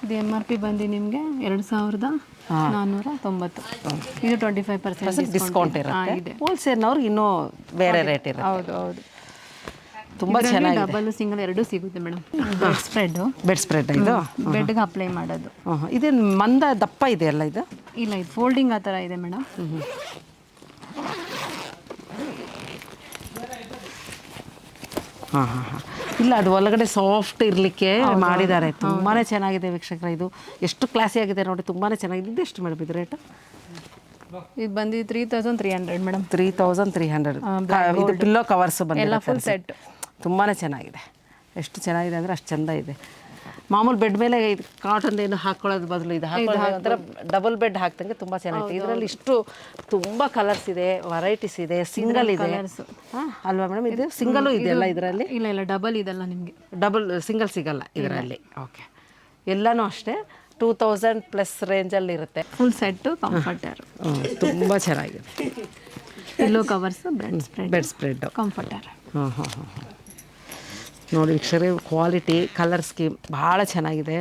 ಇದು MRP ಬಂದು ನಿಮಗೆ 2490. ಇದು 25% ಡಿಸ್ಕೌಂಟ್ ಇರುತ್ತೆ. ಹೋಲ್ಸೇಲ್ನವ್ರಿಗೆ ಇನ್ನೂ ಬೇರೆ ರೇಟ್ ಇರುತ್ತೆ. ಹೌದು ಹೌದು, ತುಂಬ ಚೆನ್ನಾಗಿ. ಡಬಲ್ ಸಿಂಗಲ್ ಎರಡೂ ಸಿಗುತ್ತೆ ಮೇಡಮ್. ಬೆಡ್ ಸ್ಪ್ರೆಡ್ ಇದು ಬೆಡ್ಗೆ ಅಪ್ಲೈ ಮಾಡೋದು. ಇದೇನು ಮಂದ ದಪ್ಪ ಇದೆಯಲ್ಲ ಇದು? ಇಲ್ಲ, ಇದು ಫೋಲ್ಡಿಂಗ್ ಆ ಥರ ಇದೆ ಮೇಡಮ್. ಇಲ್ಲ, ಅದು ಒಳಗಡೆ ಸಾಫ್ಟ್ ಇರಲಿಕ್ಕೆ ಮಾಡಿದ್ದಾರೆ. ತುಂಬಾ ಚೆನ್ನಾಗಿದೆ ವೀಕ್ಷಕರೇ. ಇದು ಎಷ್ಟು ಕ್ಲಾಸಿ ಆಗಿದೆ ನೋಡಿ, ತುಂಬಾ ಚೆನ್ನಾಗಿದೆ. ಇದು ಎಷ್ಟು ಮೇಡಮ್ ಇದು ರೇಟ್? ಇದು ಬಂದು 3300 ಮೇಡಮ್. 3300. ಇದು ಪಿಲ್ಲೋ ಕವರ್ಸ್ ಎಲ್ಲ ಫುಲ್ ಸೆಟ್. ತುಂಬಾ ಚೆನ್ನಾಗಿದೆ. ಎಷ್ಟು ಚೆನ್ನಾಗಿದೆ ಅಂದರೆ ಅಷ್ಟು ಚೆಂದ ಇದೆ. ಮಾಮೂಲು ಬೆಡ್ ಮೇಲೆ ಇದು ಕಾಟನ್ ಏನು ಹಾಕೊಳ್ಳೋದು ಬದಲು ಇದು ಹಾಕೊಳ್ಳೋದು ಡಬಲ್ ಬೆಡ್ ಹಾಕ್ದಂಗೆ ತುಂಬ ಚೆನ್ನಾಗಿದೆ. ಇದರಲ್ಲಿ ಇಷ್ಟು ತುಂಬ ಕಲರ್ಸ್ ಇದೆ, ವೆರೈಟೀಸ್ ಇದೆ, ಸಿಂಗಲ್ ಇದೆ. ಹಾಂ ಅಲ್ವಾ ಮೇಡಮ್? ಇದು ಸಿಂಗಲ್ಲು ಇದೆಯಲ್ಲ ಇದರಲ್ಲಿ? ಇಲ್ಲ, ಡಬಲ್ ಇದೆಲ್ಲ ನಿಮಗೆ. ಡಬಲ್ ಸಿಂಗಲ್ ಸಿಗಲ್ಲ ಇದರಲ್ಲಿ. ಓಕೆ, ಎಲ್ಲನೂ ಅಷ್ಟೇ 2000+ ರೇಂಜಲ್ಲಿ ಇರುತ್ತೆ. Full set, comforter. ತುಂಬ ಚೆನ್ನಾಗಿದೆ. Pillow covers, bed spread, comforter. ನೋಡಿ ವೀಕ್ಷಕರೇ, ಕ್ವಾಲಿಟಿ, ಕಲರ್ ಸ್ಕೀಮ್ ಭಾಳ ಚೆನ್ನಾಗಿದೆ.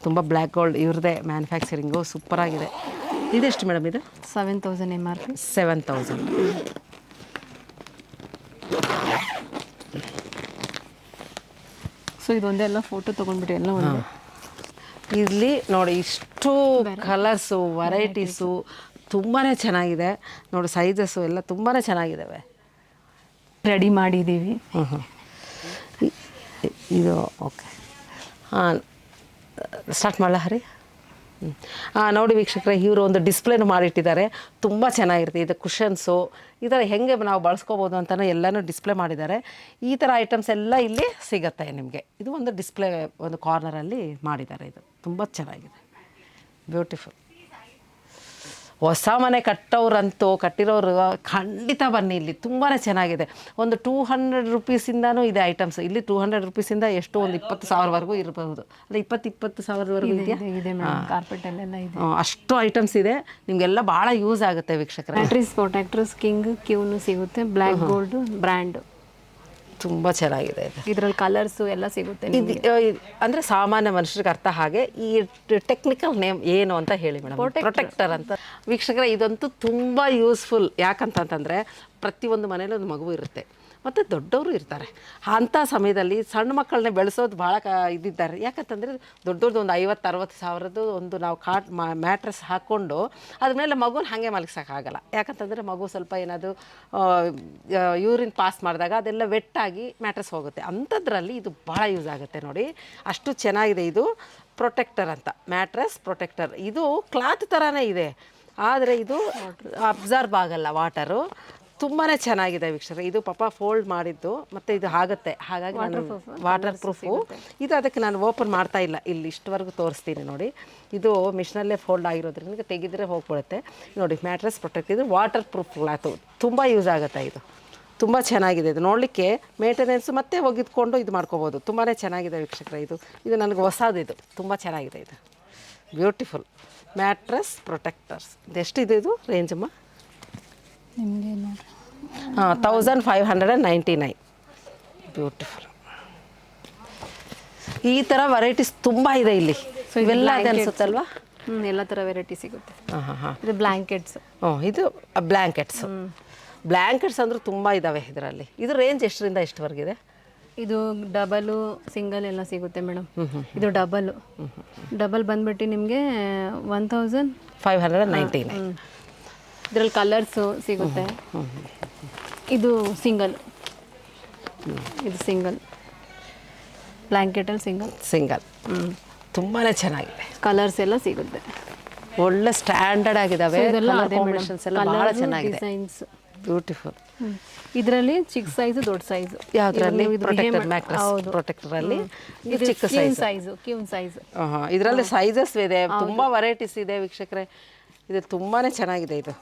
ತುಂಬ ಬ್ಲ್ಯಾಕ್ ಗೋಲ್ಡ್ ಇವ್ರದ್ದೇ ಮ್ಯಾನುಫ್ಯಾಕ್ಚರಿಂಗು, ಸೂಪರಾಗಿದೆ. ಇದೆಷ್ಟು ಮೇಡಮ್ ಇದು? 7000 MRP. 7000. ಸೊ ಇದೊಂದೆಲ್ಲ ಫೋಟೋ ತೊಗೊಂಡ್ಬಿಟ್ಟು ಎಲ್ಲ ಒಂದು ಇಲ್ಲಿ ನೋಡಿ, ಇಷ್ಟು ಕಲರ್ಸು, ವೆರೈಟೀಸು ತುಂಬಾ ಚೆನ್ನಾಗಿದೆ ನೋಡಿ. ಸೈಜಸ್ಸು ಎಲ್ಲ ತುಂಬಾ ಚೆನ್ನಾಗಿದ್ದಾವೆ. ರೆಡಿ ಮಾಡಿದ್ದೀವಿ. ಇದು ಓಕೆ. ಹಾಂ, ಸ್ಟಾರ್ಟ್ ಮಾಡಲ ಹರಿ? ನೋಡಿ ವೀಕ್ಷಕರೇ, ಇವರು ಒಂದು ಡಿಸ್ಪ್ಲೇನು ಮಾಡಿಟ್ಟಿದ್ದಾರೆ. ತುಂಬ ಚೆನ್ನಾಗಿರುತ್ತೆ. ಇದು ಕುಷನ್ಸು ಈ ಥರ ಹೆಂಗೆ ನಾವು ಬಳಸ್ಕೋಬೋದು ಅಂತಲೂ ಎಲ್ಲನೂ ಡಿಸ್ಪ್ಲೇ ಮಾಡಿದ್ದಾರೆ. ಈ ಥರ ಐಟಮ್ಸ್ ಎಲ್ಲ ಇಲ್ಲಿ ಸಿಗುತ್ತೆ ನಿಮಗೆ. ಇದು ಒಂದು ಡಿಸ್ಪ್ಲೇ ಒಂದು ಕಾರ್ನರಲ್ಲಿ ಮಾಡಿದ್ದಾರೆ. ಇದು ತುಂಬ ಚೆನ್ನಾಗಿದೆ, ಬ್ಯೂಟಿಫುಲ್. ಹೊಸ ಮನೆ ಕಟ್ಟಿರೋರು ಖಂಡಿತ ಬನ್ನಿ, ಇಲ್ಲಿ ತುಂಬಾ ಚೆನ್ನಾಗಿದೆ. ಒಂದು 200 ರುಪೀಸಿಂದನೂ ಇದೆ ಐಟಮ್ಸ್. ಇಲ್ಲಿ 200 ರುಪೀಸಿಂದ ಎಷ್ಟು ಒಂದು 20,000ವರೆಗೂ ಇರಬಹುದು. ಅಲ್ಲ, 20,000ವರೆಗೂ ಇದೆಯಾ? ಕಾರ್ಪೆಟಲ್ಲೆಲ್ಲ ಇದೆ. ಅಷ್ಟು ಐಟಮ್ಸ್ ಇದೆ. ನಿಮಗೆಲ್ಲ ಭಾಳ ಯೂಸ್ ಆಗುತ್ತೆ ವೀಕ್ಷಕರೇ. ಮ್ಯಾಟ್ರಿಸ್ ಪ್ರೊಟೆಕ್ಟರ್ಸ್, ಕಿಂಗ್ ಕ್ಯೂನು ಸಿಗುತ್ತೆ. ಬ್ಲ್ಯಾಕ್ ಗೋಲ್ಡ್ ಬ್ರ್ಯಾಂಡ್ ತುಂಬ ಚೆನ್ನಾಗಿದೆ. ಇದು ಇದರಲ್ಲಿ ಕಲರ್ಸು ಎಲ್ಲ ಸಿಗುತ್ತೆ. ಅಂದರೆ ಸಾಮಾನ್ಯ ಮನುಷ್ಯರಿಗೆ ಅರ್ಥ ಹಾಗೆ ಈ ಟೆಕ್ನಿಕಲ್ ನೇಮ್ ಏನು ಅಂತ ಹೇಳಿ ಮೇಡಮ್. ಪ್ರೊಟೆಕ್ಟರ್ ಅಂತ. ವೀಕ್ಷಕರೇ, ಇದಂತೂ ತುಂಬ ಯೂಸ್ಫುಲ್. ಯಾಕಂತಂದರೆ ಪ್ರತಿಯೊಂದು ಮನೇಲಿ ಒಂದು ಮಗು ಇರುತ್ತೆ ಮತ್ತು ದೊಡ್ಡವರು ಇರ್ತಾರೆ. ಅಂಥ ಸಮಯದಲ್ಲಿ ಸಣ್ಣ ಮಕ್ಕಳನ್ನೇ ಬೆಳೆಸೋದು ಭಾಳ ಇದಿದ್ದಾರೆ. ಯಾಕಂತಂದರೆ ದೊಡ್ಡವ್ರದ್ದು ಒಂದು 50-60 ಸಾವಿರದ್ದು ಒಂದು ನಾವು ಮ್ಯಾಟ್ರೆಸ್ ಹಾಕ್ಕೊಂಡು ಅದ್ರ ಮೇಲೆ ಮಗುನ ಹಾಗೆ ಮಲಗಿಸೋಕ್ಕಾಗಲ್ಲ. ಯಾಕಂತಂದರೆ ಮಗು ಸ್ವಲ್ಪ ಏನಾದರೂ ಯೂರಿನ್ ಪಾಸ್ ಮಾಡಿದಾಗ ಅದೆಲ್ಲ ವೆಟ್ಟಾಗಿ ಮ್ಯಾಟ್ರೆಸ್ ಹೋಗುತ್ತೆ. ಅಂಥದ್ರಲ್ಲಿ ಇದು ಭಾಳ ಯೂಸ್ ಆಗುತ್ತೆ ನೋಡಿ. ಅಷ್ಟು ಚೆನ್ನಾಗಿದೆ. ಇದು ಪ್ರೊಟೆಕ್ಟರ್ ಅಂತ, ಮ್ಯಾಟ್ರೆಸ್ ಪ್ರೊಟೆಕ್ಟರ್. ಇದು ಕ್ಲಾತ್ ಥರನೇ ಇದೆ, ಆದರೆ ಇದು ಅಬ್ಸರ್ವ್ ಆಗಲ್ಲ ವಾಟರು. ತುಂಬಾ ಚೆನ್ನಾಗಿದೆ ವೀಕ್ಷಕರೇ. ಇದು ಪಾಪ ಫೋಲ್ಡ್ ಮಾಡಿದ್ದು ಮತ್ತು ಇದು ಆಗುತ್ತೆ, ಹಾಗಾಗಿ ನಾನು ವಾಟರ್ ಪ್ರೂಫು. ಇದು ಅದಕ್ಕೆ ನಾನು ಓಪನ್ ಮಾಡ್ತಾ ಇಲ್ಲ, ಇಲ್ಲಿ ಇಷ್ಟವರೆಗೂ ತೋರಿಸ್ತೀನಿ ನೋಡಿ. ಇದು ಮಿಷನಲ್ಲೇ ಫೋಲ್ಡ್ ಆಗಿರೋದ್ರಿಂದ ತೆಗೆದ್ರೆ ಹೋಗ್ಬಿಡುತ್ತೆ ನೋಡಿ. ಮ್ಯಾಟ್ರೆಸ್ ಪ್ರೊಟೆಕ್ಟ್ ಇದು ವಾಟರ್ ಪ್ರೂಫ್ ಕ್ಲಾತು, ತುಂಬ ಯೂಸ್ ಆಗುತ್ತೆ ಇದು. ತುಂಬ ಚೆನ್ನಾಗಿದೆ ಇದು ನೋಡಲಿಕ್ಕೆ, ಮೇಂಟೆನೆನ್ಸು ಮತ್ತೆ ಒಗೆದುಕೊಂಡು ಇದು ಮಾಡ್ಕೋಬೋದು. ತುಂಬಾ ಚೆನ್ನಾಗಿದೆ ವೀಕ್ಷಕರೇ. ಇದು ನನಗೆ ಹೊಸದು, ಇದು ತುಂಬ ಚೆನ್ನಾಗಿದೆ. ಇದು ಬ್ಯೂಟಿಫುಲ್ ಮ್ಯಾಟ್ರೆಸ್ ಪ್ರೊಟೆಕ್ಟರ್ಸ್. ಇದೆಷ್ಟಿದೆ ಇದು ರೇಂಜಮ್ಮ? ನಿಮಗೆ ನೋಡ್ರಿ 1599. ಬ್ಯೂಟಿಫುಲ್. ಈ ಥರ ವೆರೈಟೀಸ್ ತುಂಬ ಇದೆ ಇಲ್ಲಿ. ಇವೆಲ್ಲ ಅದೇ ಅನಿಸುತ್ತಲ್ವಾ? ಎಲ್ಲ ಥರ ವೆರೈಟಿ ಸಿಗುತ್ತೆ. ಹಾಂ. ಇದು ಬ್ಲ್ಯಾಂಕೆಟ್ಸ್. ಇದು ಬ್ಲ್ಯಾಂಕೆಟ್ಸು. ಬ್ಲ್ಯಾಂಕೆಟ್ಸ್ ಅಂದರೂ ತುಂಬ ಇದ್ದಾವೆ ಇದರಲ್ಲಿ. ಇದು ರೇಂಜ್ ಎಷ್ಟರಿಂದ ಎಷ್ಟುವರೆಗಿದೆ? ಇದು ಡಬಲು ಸಿಂಗಲ್ ಎಲ್ಲ ಸಿಗುತ್ತೆ ಮೇಡಮ್. ಇದು ಡಬಲ್ ಬಂದ್ಬಿಟ್ಟು ನಿಮಗೆ 1599. ಇದರಲ್ಲಿ ಕಲರ್ಸು ಸಿಗುತ್ತೆ. ಇದು ಸಿಂಗಲ್. ಇದು ಸಿಂಗಲ್ ಬ್ಲ್ಯಾಂಕೆಟಲ್ಲಿ ಸಿಂಗಲ್. ತುಂಬಾ ಚೆನ್ನಾಗಿದೆ. ಕಲರ್ಸ್ ಎಲ್ಲ ಸಿಗುತ್ತೆ. ಒಳ್ಳೆ ಸ್ಟ್ಯಾಂಡರ್ಡ್ ಆಗಿದ್ದಾವೆ. ಕಾಂಬಿನೇಷನ್ಸ್ ಎಲ್ಲ ಬಹಳ ಚೆನ್ನಾಗಿದೆ. Designs beautiful. ಇದರಲ್ಲಿ ಚಿಕ್ಕ ಸೈಜು ದೊಡ್ಡ ಸೈಜು. ಯಾವುದರಲ್ಲಿ? ಪ್ರೊಟೆಕ್ಟರ್ ಮ್ಯಾಟ್ರೆಸ್ ಪ್ರೊಟೆಕ್ಟರಲ್ಲಿ ಇದು ಚಿಕ್ಕ ಸೈಜು ಕ್ಯೂನ್ ಸೈಜು. ಇದರಲ್ಲಿ ಸೈಜಸ್ ಇದೆ, ತುಂಬ ವೆರೈಟೀಸ್ ಇದೆ ವೀಕ್ಷಕರೇ. ಇದು ತುಂಬಾ ಚೆನ್ನಾಗಿದೆ. ಇದು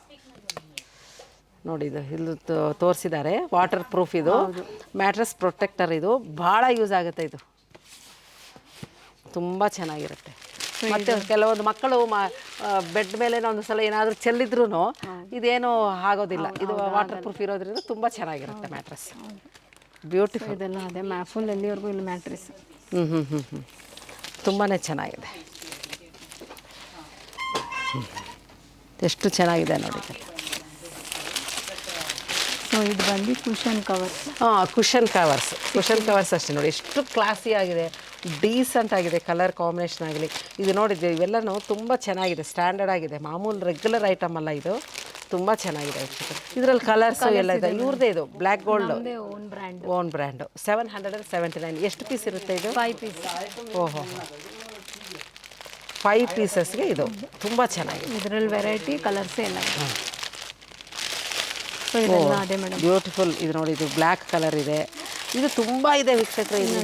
ನೋಡಿ, ಇದು ಇಲ್ಲಿ ತೋರಿಸಿದ್ದಾರೆ. ವಾಟರ್ ಪ್ರೂಫ್ ಇದು, ಮ್ಯಾಟ್ರೆಸ್ ಪ್ರೊಟೆಕ್ಟರ್. ಇದು ಭಾಳ ಯೂಸ್ ಆಗುತ್ತೆ. ಇದು ತುಂಬ ಚೆನ್ನಾಗಿರುತ್ತೆ. ಮತ್ತು ಕೆಲವೊಂದು ಮಕ್ಕಳು ಬೆಡ್ ಮೇಲೆ ಒಂದು ಸಲ ಏನಾದರೂ ಚೆಲ್ಲಿದ್ರೂ ಇದೇನು ಆಗೋದಿಲ್ಲ. ಇದು ವಾಟರ್ ಪ್ರೂಫ್ ಇರೋದ್ರಿಂದ ತುಂಬ ಚೆನ್ನಾಗಿರುತ್ತೆ ಮ್ಯಾಟ್ರೆಸ್. ಬ್ಯೂಟಿಫುಲ್. ಇದೆಲ್ಲ ಅದೇ ಫುಲ್ ಎಲ್ಲಿವರೆಗೂ ಇಲ್ಲಿ ಮ್ಯಾಟ್ರೆಸ್. ತುಂಬಾ ಚೆನ್ನಾಗಿದೆ. ಎಷ್ಟು ಚೆನ್ನಾಗಿದೆ ನೋಡಿ. ಸೊ ಇದು ಬಂದು ಕುಷನ್ ಕವರ್ಸ್. ಕುಷನ್ ಕವರ್ಸ್ ಅಷ್ಟೇ ನೋಡಿ, ಎಷ್ಟು ಕ್ಲಾಸಿ ಆಗಿದೆ, ಡೀಸೆಂಟ್ ಆಗಿದೆ. ಕಲರ್ ಕಾಂಬಿನೇಷನ್ ಆಗಲಿ ಇದು ನೋಡಿದ್ವಿ, ಇವೆಲ್ಲನೂ ತುಂಬ ಚೆನ್ನಾಗಿದೆ, ಸ್ಟ್ಯಾಂಡರ್ಡ್ ಆಗಿದೆ. ಮಾಮೂಲು ರೆಗ್ಯುಲರ್ ಐಟಮ್ ಅಲ್ಲ ಇದು. ತುಂಬ ಚೆನ್ನಾಗಿದೆ. ಇದರಲ್ಲಿ ಕಲರ್ಸು ಎಲ್ಲ ಇದೆ. ಇವ್ರದ್ದೇ ಇದು ಬ್ಲ್ಯಾಕ್ ಗೋಲ್ಡ್ ಓನ್ ಬ್ರ್ಯಾಂಡು. 779. ಎಷ್ಟು ಪೀಸ್ ಇರುತ್ತೆ ಇದು? 5 ಪೀಸ್. ಓಹೋ, 5 ಪೀಸಸ್ಗೆ ಇದು ತುಂಬ ಚೆನ್ನಾಗಿದೆ. ಇದರಲ್ಲಿ ವೆರೈಟಿ ಕಲರ್ಸ್ ಎಲ್ಲ ಇದೆ. ಸೊ ಇದೆಲ್ಲ ಅದೇ ಮೇಡಮ್. ಬ್ಯೂಟಿಫುಲ್. ಇದು ನೋಡಿ, ಇದು ಬ್ಲ್ಯಾಕ್ ಕಲರ್ ಇದೆ. ಇದು ತುಂಬ ಇದೆ ವೀಕ್ಷಕರೇ. ಇದು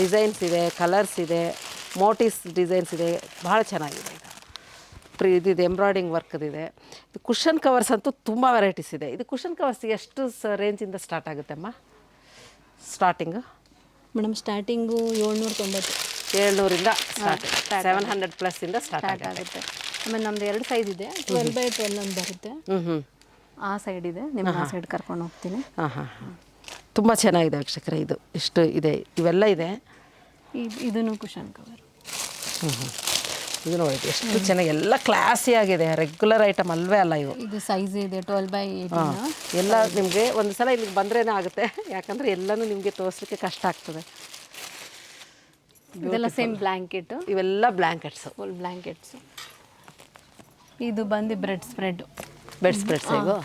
ಡಿಸೈನ್ಸ್ ಇದೆ, ಕಲರ್ಸ್ ಇದೆ, ಮೋಟಿವ್ಸ್ ಡಿಸೈನ್ಸ್ ಇದೆ. ಭಾಳ ಚೆನ್ನಾಗಿದೆ. ಇದಿದೆ ಎಂಬ್ರಾಯ್ಡಿಂಗ್ ವರ್ಕ್ದಿದೆ. ಇದು ಕುಷನ್ ಕವರ್ಸ್ ಅಂತೂ ತುಂಬ ವೆರೈಟೀಸ್ ಇದೆ. ಇದು ಕುಷನ್ ಕವರ್ಸ್ ಎಷ್ಟು ರೇಂಜಿಂದ ಸ್ಟಾರ್ಟ್ ಆಗುತ್ತೆ ಅಮ್ಮ? Starting madam starting 790. 700ರಿಂದ ಸ್ಟಾರ್ಟ್. 700 ಪ್ಲಸ್ಸಿಂದ ಸ್ಟಾರ್ಟ್ ಆಗುತ್ತೆ. ಆಮೇಲೆ ನಮ್ಮದು 2 ಸೈಜ್ ಇದೆ. 12x12 ಅಂತ ಬರುತ್ತೆ. ಆ ಸೈಡ್ ಇದೆ, ನಿಮ್ಮ ಆ ಸೈಡ್ ಕರ್ಕೊಂಡು ಹೋಗ್ತೀನಿ. ಹಾಂ. ತುಂಬ ಚೆನ್ನಾಗಿದೆ ವೀಕ್ಷಕರೇ. ಇದು ಇಷ್ಟು ಇದೆ, ಇವೆಲ್ಲ ಇದೆ. ಇದನ್ನು ಕುಷನ್ ಕವರ್. ಇದು ನೋಡಿ, ಎಷ್ಟು ಚೆನ್ನಾಗಿ, ಎಲ್ಲ ಕ್ಲಾಸಿ ಆಗಿದೆ. ರೆಗ್ಯುಲರ್ ಐಟಮ್ ಅಲ್ವೇ ಅಲ್ಲ ಇವು. ಇದು ಸೈಜ್ ಇದೆ 12x18. ಎಲ್ಲ ನಿಮಗೆ ಒಂದು ಸಲ ಇಲ್ಲಿಗೆ ಬಂದ್ರೇ ಆಗುತ್ತೆ, ಯಾಕಂದರೆ ಎಲ್ಲನೂ ನಿಮಗೆ ತೋರಿಸ್ಲಿಕ್ಕೆ ಕಷ್ಟ ಆಗ್ತದೆ. ಇದೆಲ್ಲ ಸೇಮ್ ಬ್ಲ್ಯಾಂಕೆಟ್. ಇವೆಲ್ಲ ಬ್ಲ್ಯಾಂಕೆಟ್ಸು, ಫುಲ್ ಬ್ಲ್ಯಾಂಕೆಟ್ಸು. ಇದು ಬಂದು ಬೆಡ್ ಸ್ಪ್ರೆಡ್ಸ್.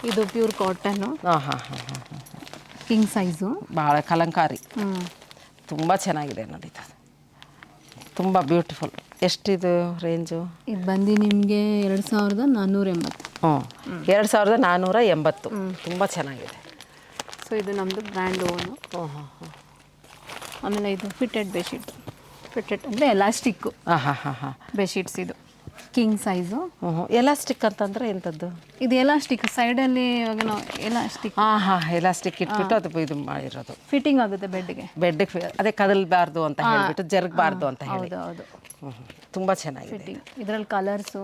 ಇದು ಪ್ಯೂರ್ ಕಾಟನ್ನು. ಹಾಂ. King size. ಭಾಳ ಕಲಂಕಾರಿ. ತುಂಬ ಚೆನ್ನಾಗಿದೆ ನೋಡಿ. ಇದು ತುಂಬ ಬ್ಯೂಟಿಫುಲ್. ಎಷ್ಟಿದು ರೇಂಜು? ಇದು ಬಂದು ನಿಮಗೆ 2480. 2480. ತುಂಬ ಚೆನ್ನಾಗಿದೆ. ಸೊ ಇದು ನಮ್ಮದು ಬ್ರ್ಯಾಂಡ್ ಓನು. ಆಮೇಲೆ ಇದು ಫಿಟೆಡ್ ಬೆಡ್ಶೀಟ್. ಫಿಟೆಡ್ ಅಂದರೆ ಎಲಾಸ್ಟಿಕ್ಕು. ಹಾಂ. ಬೆಡ್ಶೀಟ್ಸ್ ಇದು ಕಿಂಗ್ ಸೈಜು. ಎಲಾಸ್ಟಿಕ್ ಅಂತಂದರೆ ಎಂಥದ್ದು? ಇದು ಎಲಾಸ್ಟಿಕ್ ಸೈಡಲ್ಲಿ ಇವಾಗ ನಾವು ಎಲಾಸ್ಟಿಕ್. ಹಾಂ, ಎಲಾಸ್ಟಿಕ್ ಇಟ್ಬಿಟ್ಟು ಅದು ಇದು ಮಾಡಿರೋದು. ಫಿಟ್ಟಿಂಗ್ ಆಗುತ್ತೆ ಬೆಡ್ಗೆ. ಅದೇ ಕದಲ್ಬಾರ್ದು ಅಂತ ಹೇಳ್ಬಿಟ್ಟು, ಜರುಗಬಾರ್ದು ಅಂತ ಹೇಳಿ. ಹೌದು. ತುಂಬ ಚೆನ್ನಾಗಿದೆ. ಫಿಟ್ಟಿಂಗ್. ಇದರಲ್ಲಿ ಕಲರ್ಸು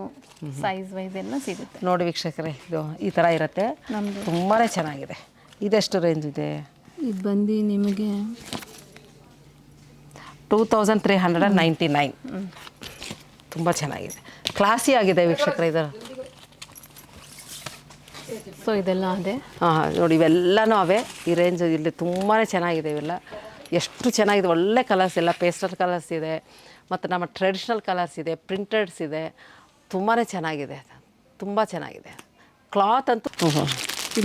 ಸೈಜ್ ವೈಸ್ ಎಲ್ಲ ಸಿಗುತ್ತೆ ನೋಡಿ ವೀಕ್ಷಕರೇ. ಇದು ಈ ಥರ ಇರುತ್ತೆ. ನಮ್ಮದು ತುಂಬಾ ಚೆನ್ನಾಗಿದೆ. ಇದೆಷ್ಟು ರೇಂಜ್ ಇದೆ? ಇದು ಬಂದು ನಿಮಗೆ 2399. ತುಂಬ ಚೆನ್ನಾಗಿದೆ, ಕ್ಲಾಸಿ ಆಗಿದೆ ವೀಕ್ಷಕರೇ ಇದು. ಸೊ ಇದೆಲ್ಲ ಅದೇ. ನೋಡಿ, ಇವೆಲ್ಲನೂ ಅವೇ. ಈ ರೇಂಜ್ ಇಲ್ಲಿ ತುಂಬಾ ಚೆನ್ನಾಗಿದೆ. ಇವೆಲ್ಲ ಎಷ್ಟು ಚೆನ್ನಾಗಿದೆ. ಒಳ್ಳೆ ಕಲರ್ಸ್, ಎಲ್ಲ ಪೇಸ್ಟಲ್ ಕಲರ್ಸ್ ಇದೆ, ಮತ್ತು ನಮ್ಮ ಟ್ರೆಡಿಷ್ನಲ್ ಕಲರ್ಸ್ ಇದೆ, ಪ್ರಿಂಟೆಡ್ಸ್ ಇದೆ. ತುಂಬಾ ಚೆನ್ನಾಗಿದೆ, ತುಂಬ ಚೆನ್ನಾಗಿದೆ. ಕ್ಲಾತ್ ಅಂತೂ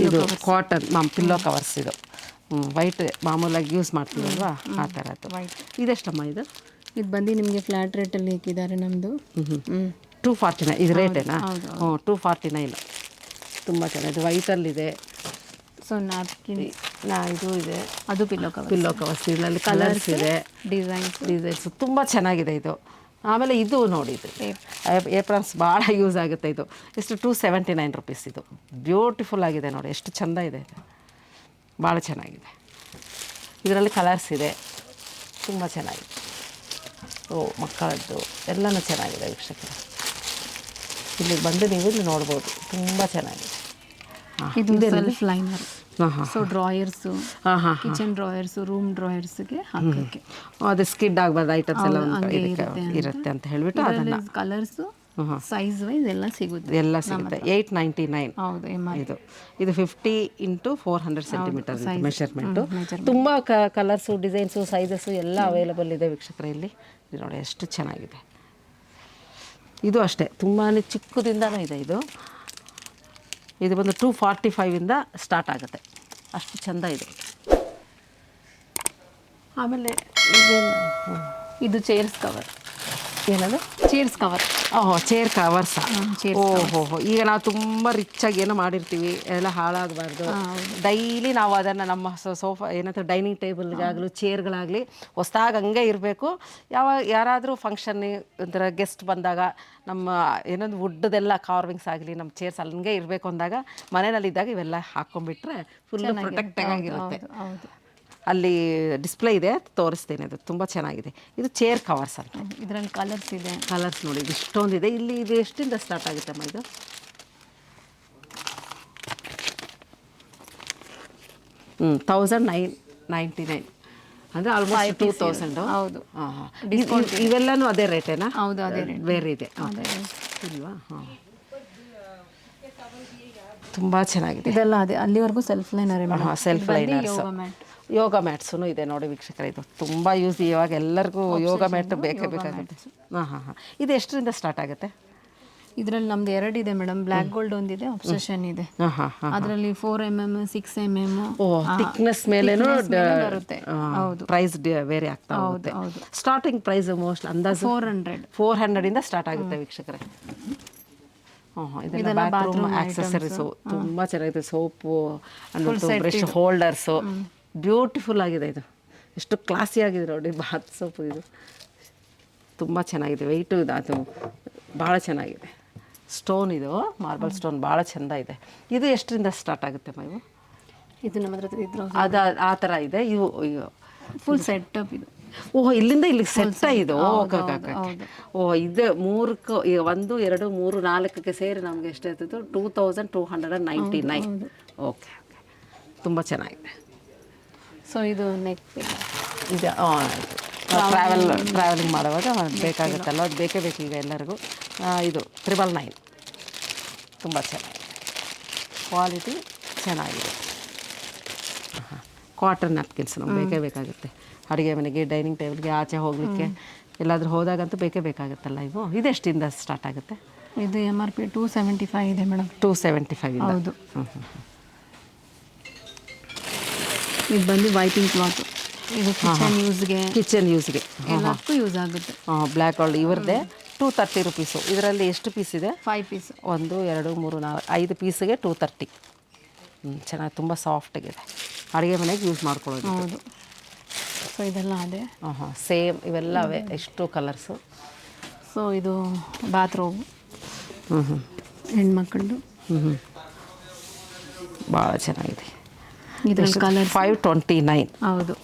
ಇದು ಕಾಟನ್ ಪಿಲ್ಲೋ ಕವರ್ಸ್. ಇದು ವೈಟ್ ಮಾಮೂಲಾಗಿ ಯೂಸ್ ಮಾಡ್ತೀವಲ್ವಾ, ಆ ಥರದ್ದು. ಇದೆಷ್ಟಮ್ಮ ಇದು? ಇದು ಬಂದು ನಿಮಗೆ ಫ್ಲ್ಯಾಟ್ ರೇಟಲ್ಲಿ ಹಾಕಿದ್ದಾರೆ ನಮ್ಮದು. 249. ಇದು ರೇಟೇನಾ? 249. ತುಂಬ ಚೆನ್ನಾಗಿದೆ. ವೈಟಲ್ಲಿದೆ, ಸೊ ನ್ಯಾಪ್ಕಿನ್ ಇದು ಇದೆ, ಅದು ಪಿಲ್ಲೋ ಕವರ್, ಪಿಲ್ಲೋ ಕವರ್ಸ್. ಇದರಲ್ಲಿ ಕಲರ್ಸ್ ಇದೆ, ಡಿಸೈನ್ಸ್ ತುಂಬ ಚೆನ್ನಾಗಿದೆ ಇದು. ಆಮೇಲೆ ಇದು ನೋಡಿ, ಇದು ಏಪ್ರನ್ಸ್ ಭಾಳ ಯೂಸ್ ಆಗುತ್ತೆ. ಇದು ಎಷ್ಟು 279 ರುಪೀಸ್. ಇದು ಬ್ಯೂಟಿಫುಲ್ ಆಗಿದೆ ನೋಡಿ, ಎಷ್ಟು ಚೆಂದ ಇದೆ ಇದು, ಭಾಳ ಚೆನ್ನಾಗಿದೆ. ಇದರಲ್ಲಿ ಕಲರ್ಸ್ ಇದೆ, ತುಂಬ ಚೆನ್ನಾಗಿದೆ. ಮಕ್ಕಳದ್ದು ಎಲ್ಲನೂ ಚೆನ್ನಾಗಿದೆ ವೀಕ್ಷಕರು. ಇಲ್ಲಿಗೆ ಬಂದು ನೀವು ಇಲ್ಲಿ ನೋಡ್ಬೋದು, ತುಂಬ ಚೆನ್ನಾಗಿದೆ. ಇದು shelf liner. So drawers, kitchen drawers, room ಡ್ರಾಯರ್ಸ್ಗೆ ಹಾಕೋಕ್ಕೆ ಅದು ಸ್ಕಿಡ್ ಆಗಬಾರ್ದು ಐಟಮ್ಸ್ ಎಲ್ಲ ಇರುತ್ತೆ ಅಂತ ಹೇಳಿಬಿಟ್ಟು ಅದನ್ನು ಕಲರ್ಸು ಸೈಜ್ ವೈಸ್ ಎಲ್ಲ ಸಿಗುತ್ತೆ. 899. ಹೌದು. ಇದು 50 × 400 ಸೆಂಟಿಮೀಟರ್ ಮೆಷರ್ಮೆಂಟು. ತುಂಬ ಕಲರ್ಸು, ಡಿಸೈನ್ಸು, ಸೈಜಸ್ಸು ಎಲ್ಲ ಅವೈಲಬಲ್ ಇದೆ ವೀಕ್ಷಕರೇ. ಇಲ್ಲಿ ನೋಡಿ ಎಷ್ಟು ಚೆನ್ನಾಗಿದೆ. ಇದು ಅಷ್ಟೇ ತುಂಬಾ ಚಿಕ್ಕದಿಂದನೂ ಇದೆ. ಇದು ಬಂದು 245 ಸ್ಟಾರ್ಟ್ ಆಗುತ್ತೆ, ಅಷ್ಟು ಚೆಂದ ಇದೆ. ಆಮೇಲೆ ಇದು ಚೇರ್ಸ್ ಕವರ್. ಏನದು? Chairs cover. ಚೇರ್ ಕವರ್ಸಾ? ಓಹೋ. ಈಗ ನಾವು ತುಂಬ ರಿಚಾಗಿ ಏನೋ ಮಾಡಿರ್ತೀವಿ, ಎಲ್ಲ ಹಾಳಾಗಬಾರ್ದು. ಡೈಲಿ ನಾವು ಅದನ್ನು ನಮ್ಮ ಸೋಫಾ ಏನಂತ ಡೈನಿಂಗ್ ಟೇಬಲ್ಗಾಗಲಿ ಚೇರ್ಗಳಾಗಲಿ ಹೊಸ್ದಾಗಿ ಹಂಗೆ ಇರಬೇಕು. ಯಾರಾದರೂ ಫಂಕ್ಷನ್ ಒಂಥರ ಗೆಸ್ಟ್ ಬಂದಾಗ ನಮ್ಮ ಏನೊಂದು ವುಡ್ದೆಲ್ಲ ಕಾರ್ವಿಂಗ್ಸ್ ಆಗಲಿ ನಮ್ಮ ಚೇರ್ಸ್ ಹಂಗೆ ಇರಬೇಕು ಅಂದಾಗ ಮನೆಯಲ್ಲಿದ್ದಾಗ ಇವೆಲ್ಲ ಹಾಕ್ಕೊಂಡ್ಬಿಟ್ರೆ ಫುಲ್ ಪ್ರೊಟೆಕ್ಟಾಗಿ ಆಗಿರುತ್ತೆ. ಅಲ್ಲಿ ಡಿಸ್ಪ್ಲೇ ಇದೆ, ತೋರಿಸ್ತೇನೆ. ಅದು ತುಂಬ ಚೆನ್ನಾಗಿದೆ. ಇದು ಚೇರ್ ಕವರ್ಸ್ ಅಂತ. ಇದರಲ್ಲಿ ಕಲರ್ಸ್ ಇದೆ. ಕಲರ್ಸ್ ನೋಡಿ, ಇದು ಇಷ್ಟೊಂದಿದೆ. ಇದು ಎಷ್ಟಿಂದ ಸ್ಟಾರ್ಟ್ ಆಗುತ್ತಮ್ಮ? ಇದು 1999 ಅಂದರೆ ಆಲ್ಮೋಸ್ಟ್ 2000. ಹೌದು. ಇವೆಲ್ಲನೂ ಅದೇ ರೇಟೇನಾ? ಹೌದು, ಅದೇ ರೇಟ್. ಬೇರೆ ಇದೆ ಇಲ್ವಾ? ತುಂಬ ಚೆನ್ನಾಗಿದೆ. ಇದೆಲ್ಲ ಅದೇ ಅಲ್ಲಿವರೆಗೂ ಸೆಲ್ಫ್ ಲೈನರ್. ಸೆಲ್ಫ್ ಲೈನರ್ಸ್, ಯೋಗ ಮ್ಯಾಟ್ಸೂ ಇದೆ ನೋಡಿ ವೀಕ್ಷಕರೇ. ಇದು ತುಂಬ ಯೂಸ್, ಇವಾಗ ಎಲ್ಲರಿಗೂ ಯೋಗ ಮ್ಯಾಟ್ ಬೇಕೇ ಬೇಕಾಗುತ್ತೆ. ಇದು ಎಷ್ಟರಿಂದ ಸ್ಟಾರ್ಟ್ ಆಗುತ್ತೆ? ಇದರಲ್ಲಿ ನಮ್ದು 2 ಇದೆ ಮೇಡಮ್. ಬ್ಲ್ಯಾಕ್ ಗೋಲ್ಡ್ ಒಂದಿದೆ, ಅಬ್ಸೆಷನ್ ಇದೆ. ಅದರಲ್ಲಿ 4 mm 6 mm ಥಿಕ್ನೆಸ್ ಮೇಲೇನೂ ಬರುತ್ತೆ. ಹೌದು. ಪ್ರೈಸ್ ಬೇರೆ ಆಗ್ತಾ ಹೋಗುತ್ತೆ. ಸ್ಟಾರ್ಟಿಂಗ್ ಪ್ರೈಸ್ ಮೋಸ್ಟ್ ಅಂದಾಜು 400 ಸ್ಟಾರ್ಟ್ ಆಗುತ್ತೆ ವೀಕ್ಷಕರೇ. ಇದೆಲ್ಲ ಬಾತ್ರೂಮ್ ಆಕ್ಸೆಸರೀಸು ತುಂಬ ಚೆನ್ನಾಗಿದೆ. Soap and brush holders beautiful ಆಗಿದೆ. ಇದು ಎಷ್ಟು ಕ್ಲಾಸಿ ಆಗಿದೆ ನೋಡಿ ಬಾತ್ ಸೋಪು. ಇದು ತುಂಬ ಚೆನ್ನಾಗಿದೆ, ವೆಯ್ಟು ಇದು, ಅದು ಭಾಳ ಚೆನ್ನಾಗಿದೆ. ಸ್ಟೋನ್ ಇದು ಮಾರ್ಬಲ್ ಸ್ಟೋನ್ ಭಾಳ ಚೆಂದ ಇದೆ. ಇದು ಎಷ್ಟರಿಂದ ಸ್ಟಾರ್ಟ್ ಆಗುತ್ತೆ ಇವು? ಇದು ನಮ್ಮ ಹತ್ರ ಇದ್ರು ಅದು ಆ ಥರ ಇದೆ. ಇವು ಫುಲ್ ಸೆಟಪ್ ಇದು. ಇಲ್ಲಿಂದ ಇಲ್ಲಿಗೆ ಸೆಟ್ ಇದು. ಓಕೆ. ಇದು 3 1 2 3 4ಕ್ಕೆ ಸೇರಿ ನಮಗೆ ಎಷ್ಟಾಯ್ತು? 2299. ಓಕೆ. ತುಂಬ ಚೆನ್ನಾಗಿದೆ. ಸೊ ಇದು ನೆಕ್ ಇದೆ. ಟ್ರಾವೆಲಿಂಗ್ ಮಾಡುವಾಗ ಬೇಕಾಗುತ್ತಲ್ಲ, ಅದು ಬೇಕೇ ಬೇಕು ಈಗ ಎಲ್ಲರಿಗೂ. ಇದು 999. ತುಂಬ ಚೆನ್ನಾಗಿದೆ, ಕ್ವಾಲಿಟಿ ಚೆನ್ನಾಗಿದೆ. ಕಾಟನ್ ನ್ಯಾಪ್ಕಿನ್ಸ್ ನಮ್ಗೆ ಬೇಕೇ ಬೇಕಾಗುತ್ತೆ. ಅಡುಗೆ ಮನೆಗೆ, ಡೈನಿಂಗ್ ಟೇಬಲ್ಗೆ, ಆಚೆ ಹೋಗಲಿಕ್ಕೆ ಎಲ್ಲಾದರೂ ಹೋದಾಗಂತೂ ಬೇಕೇ ಬೇಕಾಗುತ್ತಲ್ಲ ಇವು. ಇದೆಷ್ಟಿಂದ ಸ್ಟಾರ್ಟ್ ಆಗುತ್ತೆ? ಇದು MRP 275 ಇದೆ ಮೇಡಮ್. 275. ಹೌದು. ಇದು ಬಂದು ವೈಪಿಂಗ್ ಕ್ಲಾತ್. ಇದು ಕಿಚನ್ ಯೂಸ್ಗೆ ಎಲ್ಲದಕ್ಕೂ ಯೂಸ್ ಆಗುತ್ತೆ. ಬ್ಲ್ಯಾಕ್ ಗೋಲ್ಡ್ ಇವ್ರದ್ದೇ 230 ರುಪೀಸು. ಇದರಲ್ಲಿ ಎಷ್ಟು ಪೀಸ್ ಇದೆ? 5 ಪೀಸ್. 1 2 3 4 5 ಪೀಸಿಗೆ 230. ಚೆನ್ನಾಗಿ, ತುಂಬ ಸಾಫ್ಟಾಗಿದೆ, ಅಡುಗೆ ಮನೆಗೆ ಯೂಸ್ ಮಾಡ್ಕೊಳ್ಳೋದು. ಹೌದು. ಸೊ ಇದೆಲ್ಲ ಅದೇ. ಸೇಮ್ ಇವೆಲ್ಲ ಅವೇ. ಎಷ್ಟು ಕಲರ್ಸು. ಸೊ ಇದು ಬಾತ್ರೂಮ್ ಹೆಣ್ಮಕ್ಳದು. ಭಾಳ ಚೆನ್ನಾಗಿದೆ. ಇದರಲ್ಲಿ ಕಲರ್ 529. ಹೌದು.